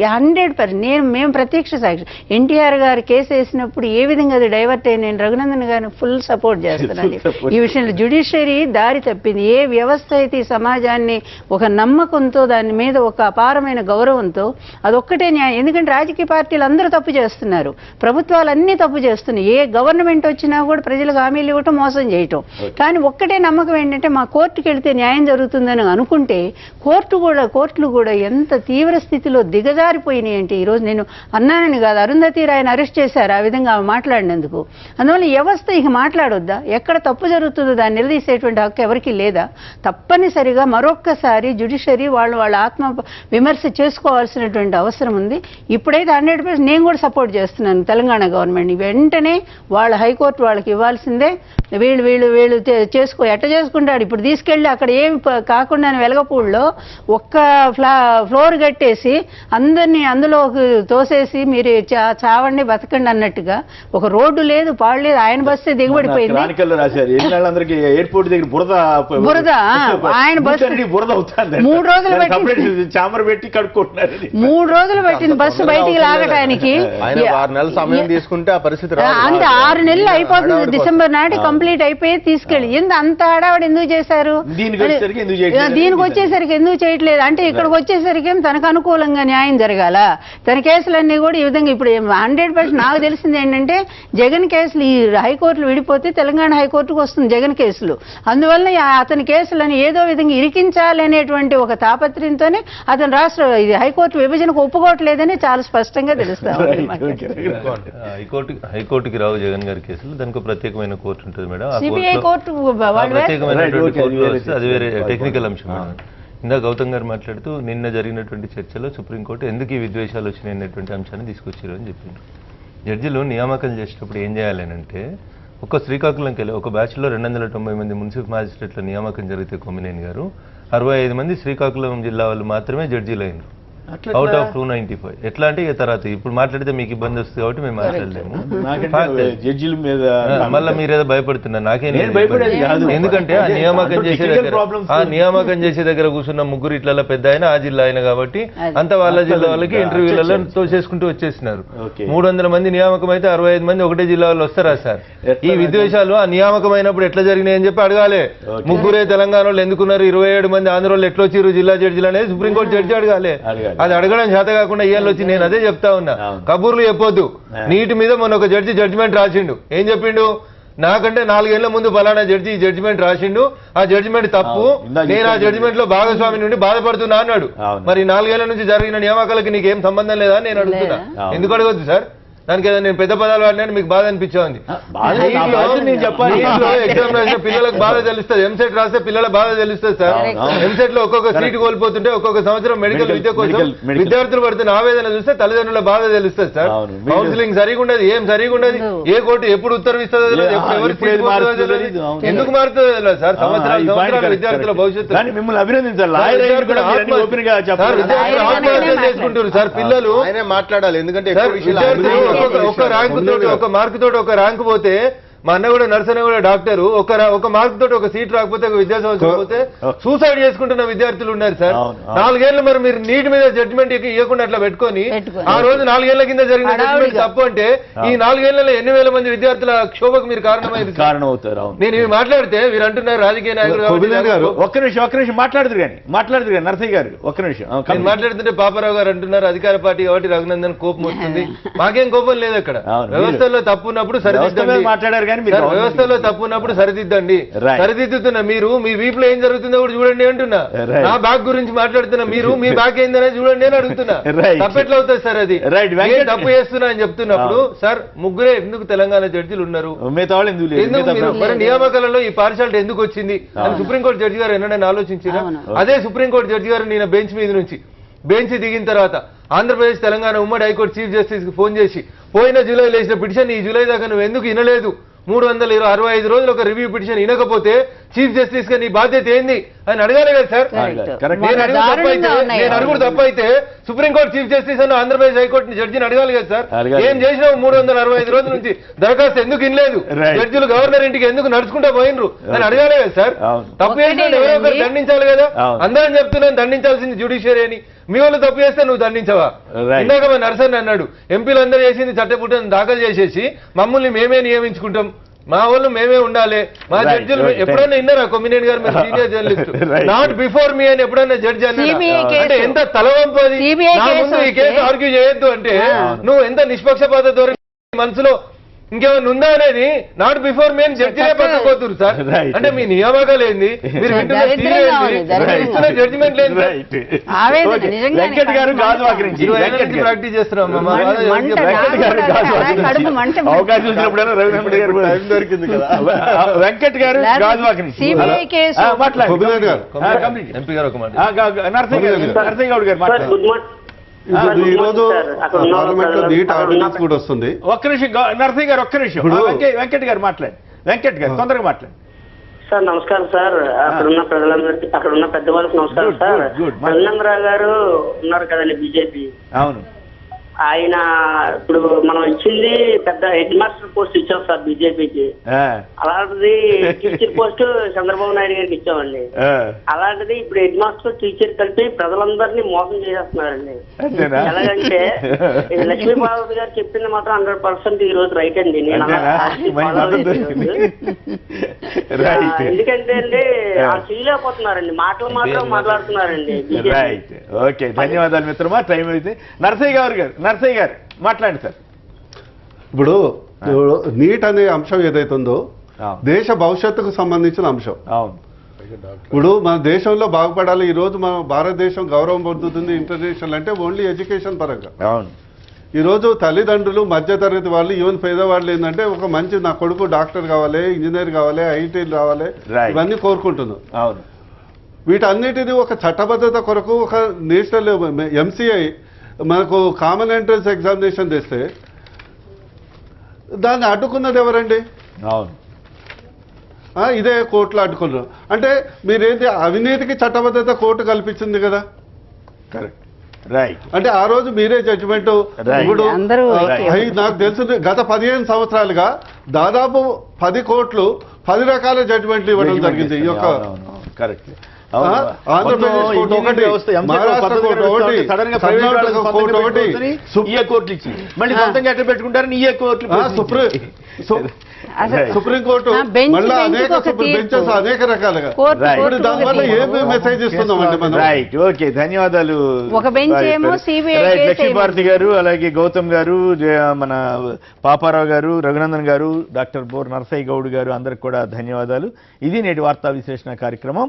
100% మేము ప్రత్యక్ష సాక్షి. ఎన్టీఆర్ గారు కేసు వేసినప్పుడు ఏ విధంగా అది డైవర్ట్ అయ్యి నేను రఘునందన్ గారిని ఫుల్ సపోర్ట్ చేస్తున్నాను ఈ విషయంలో. జ్యుడిషియరీ దారి తప్పింది. ఏ వ్యవస్థ అయితే ఈ సమాజాన్ని ఒక నమ్మకంతో దాని మీద ఒక అపారమైన గౌరవంతో అదొక్కటే న్యాయం. ఎందుకంటే రాజకీయ పార్టీలు అందరూ తప్పు చేస్తున్నారు, ప్రభుత్వాలన్నీ తప్పు చేస్తున్నాయి. ఏ గవర్నమెంట్ వచ్చినా కూడా ప్రజలకు హామీలు ఇవ్వటం, మోసం చేయటం. కానీ ఒక్కటే నమ్మకం ఏంటంటే మా కోర్టుకి వెళ్తే న్యాయం జరుగుతుందని అనుకుంటే కోర్టులు కూడా ఎంత తీవ్ర స్థితిలో దిగజారిపోయినాయి అంటే ఈరోజు నేను అన్నానని కాదు, అరుంధతి రాయని అరెస్ట్ చేశారు ఆ విధంగా మాట్లాడినందుకు. అందువల్ల వ్యవస్థ ఇక మాట్లాడొద్దా? ఎక్కడ తప్పు జరుగుతుందో దాన్ని నిలదీసేటువంటి హక్కు ఎవరికి లేదా? తప్పనిసరిగా మరొక్కసారి జ్యుడిషియరీ వాళ్ళ ఆత్మ విమర్శ చేసుకోవాల్సినటువంటి అవసరం ఉంది. ఇప్పుడైతే 100% నేను కూడా సపోర్ట్ చేస్తున్నాను తెలంగాణ గవర్నమెంట్. వెంటనే వాళ్ళ హైకోర్టు వాళ్ళకి ఇవ్వాల్సిందే. వీళ్ళు ఎట్ట చేసుకుంటాడు ఇప్పుడు తీసుకెళ్ళి అక్కడ ఏమి కాకుండా వెలగపూడిలో ఒక్క ఫ్లోర్ కట్టేసి అందరినీ అందులో తోసేసి మీరు చావండి బతకండి అన్నట్టుగా ఒక రోడ్డు లేదు, పాడు లేదు. ఆయన బస్సే దిగుబడిపోయింది. ఎయిర్పోర్ట్ దగ్గర బురద బురద ఆయన బస్సు బురద అవుతుంది 3 రోజులు పెట్టి చామర పెట్టి కడుక్కుంటున్నారు 3 రోజులు పెట్టిన బస్సు బయటికి లాగటానికి 6 నెలల సమయం తీసుకుంటే ఆ పరిస్థితి అంత 6 నెలలు అయిపోతుంది డిసెంబర్ నాటి కంప్లీట్ అయిపోయి తీసుకెళ్ళి అంత హడావడి ఎందుకు చేశారు దీనికి వచ్చేసరికి ఎందుకు చేయట్లేదు అంటే ఇక్కడికి వచ్చేసరికి తనకు అనుకూలంగా న్యాయం జరగాల తన కేసులన్నీ కూడా ఈ విధంగా ఇప్పుడు 100% నాకు తెలిసింది ఏంటంటే జగన్ కేసులు ఈ హైకోర్టులు విడిపోతే తెలంగాణ హైకోర్టుకు వస్తుంది జగన్ కేసులు అందువల్ల అతని కేసులను ఏదో విధంగా ఇరికించాలి అనేటువంటి ఒక తాపత్రయంతోనే అతను రాష్ట్ర ఇది హైకోర్టు విభజనకు ఒప్పుకోవట్లేదని చాలా స్పష్టంగా తెలుస్తాం హైకోర్టుకి రావు జగన్ గారి కేసులు దానికి ప్రత్యేకమైన కోర్టు ఉంటుంది మేడం సిబిఐ కోర్టు ప్రత్యేకమైనటువంటి కోర్టులో వస్తే అది వేరే టెక్నికల్ అంశం మేడం ఇందా గౌతమ్ గారు మాట్లాడుతూ నిన్న జరిగినటువంటి చర్చలో సుప్రీంకోర్టు ఎందుకు ఈ విద్వేషాలు వచ్చినాయి అనేటువంటి అంశాన్ని తీసుకొచ్చారు అని చెప్పిండ్రు జడ్జిలు నియామకం చేసేటప్పుడు ఏం చేయాలనంటే ఒక శ్రీకాకుళంకి వెళ్ళి ఒక బ్యాచ్లో 290 మంది మున్సిపల్ మ్యాజిస్ట్రేట్ల నియామకం జరిగితే కొమ్మినేని గారు 65 మంది శ్రీకాకుళం జిల్లా వాళ్ళు మాత్రమే జడ్జీలు అయినారు అవుట్ ఆఫ్ 295 ఎట్లా అంటే తర్వాత ఇప్పుడు మాట్లాడితే మీకు ఇబ్బంది వస్తుంది కాబట్టి మేము మాట్లాడలేము జడ్జిల మీద మళ్ళీ మీరేదో భయపడుతున్నారు నాకేం ఎందుకంటే ఆ నియామకం చేసే దగ్గర కూర్చున్న ముగ్గురు ఇట్లా పెద్ద ఆయన ఆ జిల్లా ఆయన కాబట్టి అంత వాళ్ళ జిల్లా వాళ్ళకి ఇంటర్వ్యూలలో తోసేసుకుంటూ వచ్చేసినారు 300 మంది నియామకం అయితే 65 మంది ఒకటే జిల్లా వాళ్ళు వస్తారా సార్ ఈ విద్వేషాలు ఆ నియామకం అయినప్పుడు ఎట్లా జరిగినాయి అని చెప్పి అడగాలి ముగ్గురే తెలంగాణ వాళ్ళు ఎందుకున్నారు 27 మంది ఆంధ్ర వాళ్ళు ఎట్లా వచ్చారు జిల్లా జడ్జిలు అనేది సుప్రీంకోర్టు జడ్జి అడగాలి అది అడగడం చేత కాకుండా ఇవాళ వచ్చి నేను అదే చెప్తా ఉన్నా కబూర్లు చెప్పొద్దు నీటి మీద మొన్న ఒక జడ్జి జడ్జిమెంట్ రాసిండు ఏం చెప్పిండు నాకంటే 4 ఏళ్ల ముందు ఫలానా జడ్జి జడ్జిమెంట్ రాసిండు ఆ జడ్జిమెంట్ తప్పు నేను ఆ జడ్జిమెంట్ లో భాగస్వామి నుండి బాధపడుతున్నా అన్నాడు మరి 4 ఏళ్ల నుంచి జరిగిన నియామకాలకి నీకేం సంబంధం లేదా నేను అడుగుతున్నా ఎందుకు అడగొద్దు సార్ దానికి ఏదో నేను పెద్ద పదాలు వాడినా మీకు బాధ అనిపించింది ఎగ్జామ్ రాసిన పిల్లలకు బాధ తెలుస్తుంది ఎంసెట్ రాస్తే పిల్లల బాధ తెలుస్తుంది సార్ ఎంసెట్ లో ఒక్కొక్క సీటు కోల్పోతుంటే ఒక్కొక్క సంవత్సరం మెడికల్ విద్య కోసం విద్యార్థులు పడుతున్న ఆవేదన చూస్తే తల్లిదండ్రుల బాధ తెలుస్తుంది సార్ కౌన్సిలింగ్ సరిగా ఉండదు ఏం సరిగా ఉండదు ఏ కోర్టు ఎప్పుడు ఉత్తర్విస్తుందో ఎందుకు మారుతుందో తెలియదు సార్ సంవత్సరాలు విద్యార్థుల భవిష్యత్తు మిమ్మల్ని అభినందించాలి ఆత్మహత్య చేసుకుంటారు సార్ పిల్లలు మాట్లాడాలి ఎందుకంటే ఒక ర్యాంకు తోటి ఒక మార్కు తోటి ఒక ర్యాంకు పోతే మా అన్న కూడా నర్స్ అన్న కూడా డాక్టర్ ఒక మార్క్ తోటి ఒక సీట్ రాకపోతే ఒక విద్యా సంవత్సరం పోతే సూసైడ్ చేసుకుంటున్న విద్యార్థులు ఉన్నారు సార్ 4 ఏళ్ళు మరి మీరు నీటి మీద జడ్జిమెంట్ ఇవ్వకుండా అట్లా పెట్టుకొని ఆ రోజు 4 ఏళ్ల కింద జరిగిన జడ్జిమెంట్ తప్పు అంటే ఈ 4 ఏళ్లలో ఎన్ని వేల మంది విద్యార్థుల క్షోభకు మీరు కారణమవుతారు నేను ఇవి మాట్లాడితే మీరు అంటున్నారు రాజకీయ నాయకులు ఒక్క నిమిషం మాట్లాడుతురు కానీ నర్సయ్య గారు ఒక్క నిమిషం నేను మాట్లాడుతుంటే పాపారావు గారు అంటున్నారు అధికార పార్టీ కాబట్టి రఘునందన్ కోపం వస్తుంది మాకేం కోపం లేదు అక్కడ వ్యవస్థలో తప్పు ఉన్నప్పుడు సరిదిద్దండి మాట్లాడారు వ్యవస్థలో తప్పు ఉన్నప్పుడు సరిదిద్దండి సరిదిద్దుతున్నా మీరు మీ వీపులో ఏం జరుగుతుందో కూడా చూడండి అంటున్నా నా బ్యాగ్ గురించి మాట్లాడుతున్నా మీరు మీ బ్యాగ్ ఏందనేది చూడండి అని అడుగుతున్నా తప్పెట్లా అవుతుంది సార్ అది తప్పు చేస్తున్నా అని చెప్తున్నప్పుడు సార్ ముగ్గురే ఎందుకు తెలంగాణ జడ్జిలు ఉన్నారు మరి నియామకాలలో ఈ పార్షాలిటీ ఎందుకు వచ్చింది అని సుప్రీంకోర్టు జడ్జి గారు ఎన్నడైనా ఆలోచించినా అదే సుప్రీంకోర్టు జడ్జి గారు నేను బెంచ్ మీద నుంచి బెంచ్ దిగిన తర్వాత ఆంధ్రప్రదేశ్ తెలంగాణ ఉమ్మడి హైకోర్టు చీఫ్ జస్టిస్ కి ఫోన్ చేసి పోయిన జూలైలో వేసిన పిటిషన్ ఈ జూలై దాకా నువ్వు ఎందుకు వినలేదు 365 రోజులు ఒక రివ్యూ పిటిషన్ వినకపోతే చీఫ్ జస్టిస్ గా నీ బాధ్యత ఏంది అని అడగాలి కదా సార్ నేను అడుగుడు తప్పైతే సుప్రీంకోర్టు చీఫ్ జస్టిస్ అన్న ఆంధ్రప్రదేశ్ హైకోర్టు జడ్జిని అడగాలి కదా సార్ ఏం చేసినావు 365 రోజుల నుంచి దరఖాస్తు ఎందుకు వినలేదు జడ్జిలు గవర్నర్ ఇంటికి ఎందుకు నడుచుకుంటా పోయినరు అని అడగాలి కదా సార్ తప్పు చేసిన ఎవరో ఒకరు దండించాలి కదా అందరం చెప్తున్నాను దండించాల్సింది జ్యుడిషియరీ అని మీ వాళ్ళు తప్పు చేస్తే నువ్వు దండించవా ఇందాక మా నర్సన్ అన్నాడు ఎంపీలు అందరూ చేసింది చట్టపుటను దాఖలు చేసేసి మమ్మల్ని మేమే నియమించుకుంటాం మా వాళ్ళు మేమే ఉండాలి మా జడ్జిలు ఎప్పుడైనా విన్నారా కొమ్మినేని గారు మీరు senior journalist not before me అని ఎప్పుడైనా జడ్జి అంటే ఎంత తలవంపు అది నా ముందు ఈ కేసు ఆర్గ్యూ చేయొద్దు అంటే నువ్వు ఎంత నిష్పక్షపాత ధోరణి మనసులో ఇంకేమైనా ఉందా అనేది నాట్ బిఫోర్ మీ అని జడ్జినే పట్టుకోతురు సార్ అంటే మీ నియామకాలు ఏంది మీరు వింటున్న జడ్జిమెంట్ లేదు వెంకట్ గారు ప్రాక్టీస్ చేస్తున్నాం అవకాశం వచ్చినప్పుడైనా రవినాథ్ గారు దొరికింది కదా వెంకట్ గారు ఎంపీ గారు ఒక మాట నరసింహ గౌడ్ గారు మాట్లాడారు ఈ రోజు పార్లమెంట్ లో నీట్ ఆర్డినెన్స్ కూడా వస్తుంది ఒక్క నిమిషం నరసింహ గారు ఒక్క నిమిషం వెంకట్ గారు మాట్లాడు వెంకట్ గారు తొందరగా మాట్లాడు సార్ నమస్కారం సార్ అక్కడున్న ప్రజలందరికీ అక్కడున్న పెద్దవాళ్ళకి నమస్కారం సార్ రఘునందరావు గారు ఉన్నారు కదండి బీజేపీ అవును ఆయన ఇప్పుడు మనం ఇచ్చింది పెద్ద హెడ్ మాస్టర్ పోస్ట్ ఇచ్చాం సార్ బీజేపీకి. అలాంటిది టీచర్ పోస్ట్ చంద్రబాబు నాయుడు గారికి ఇచ్చామండి. అలాంటిది ఇప్పుడు హెడ్ మాస్టర్ టీచర్ కలిపి ప్రజలందరినీ మోసం చేసేస్తున్నారండి. ఎలాగంటే లక్ష్మీ పార్వతి గారు చెప్పింది మాత్రం 100% ఈ రోజు రైట్ అండి. నేను ఎందుకంటే అండి చేయలేకపోతున్నారండి, మాటలు మాత్రం మాట్లాడుతున్నారండి. ఓకే, ధన్యవాదాలు మిత్రమా. టైం అయితే నరసయ్య గారు మాట్లాడండి సార్. ఇప్పుడు నీట్ అనే అంశం ఏదైతుందో దేశ భవిష్యత్తుకు సంబంధించిన అంశం. అవును, ఇప్పుడు మన దేశంలో బాగుపడాలి. ఈ రోజు మన భారతదేశం గౌరవం పొందుతుంది ఇంటర్నేషనల్ అంటే ఓన్లీ ఎడ్యుకేషన్ పరంగా. అవును, ఈరోజు తల్లిదండ్రులు మధ్యతరగతి వాళ్ళు ఈవెన్ పేదవాళ్ళు ఏంటంటే ఒక మంచి నా కొడుకు డాక్టర్ కావాలి, ఇంజనీర్ కావాలి, ఐటీ కావాలి, ఇవన్నీ కోరుకుంటున్నాం. అవును, వీటన్నిటిని ఒక చట్టబద్ధత కొరకు ఒక నేషనల్ ఎంసీఐ మనకు కామన్ ఎంట్రన్స్ ఎగ్జామినేషన్ తెస్తే దాన్ని అడ్డుకున్నది ఎవరండి? అవును, ఇదే కోర్టులో అడ్డుకున్నారు. అంటే మీరేంటి అవినీతికి చట్టబద్ధత కోర్టు కల్పించింది కదా. Correct, right. అంటే ఆ రోజు మీరే జడ్జిమెంట్. ఇప్పుడు నాకు తెలుసు గత 15 సంవత్సరాలుగా దాదాపు 10 కోర్టులు 10 రకాల జడ్జిమెంట్లు ఇవ్వడం జరిగింది. ఈ యొక్క కరెక్ట్ ఆంధ్రప్రదేశ్ కోర్టు ఒకటి, మహారాష్ట్ర కోర్టు ఒకటి, కర్ణాటక కోర్టు ఒకటి, కోర్టులు ఇచ్చి మళ్ళీ సొంతంగా ఎట్లా పెట్టుకుంటారని ఈ కోర్టులు, సుప్రీంకోర్టు మళ్ళీ అనేక బెంచెస్ అనేక రకాలుగా. దానివల్ల ఏమి మెసేజ్ ఇస్తున్నామండి మనం? రైట్, ఓకే, ధన్యవాదాలు. లక్ష్మీభారతి గారు, అలాగే గౌతమ్ గారు, మన పాపారావు గారు, రఘునందన్ గారు, డాక్టర్ బోర్ నరసయ్య గౌడ్ గారు, అందరికి కూడా ధన్యవాదాలు. ఇది నేటి వార్తా విశ్లేషణ కార్యక్రమం.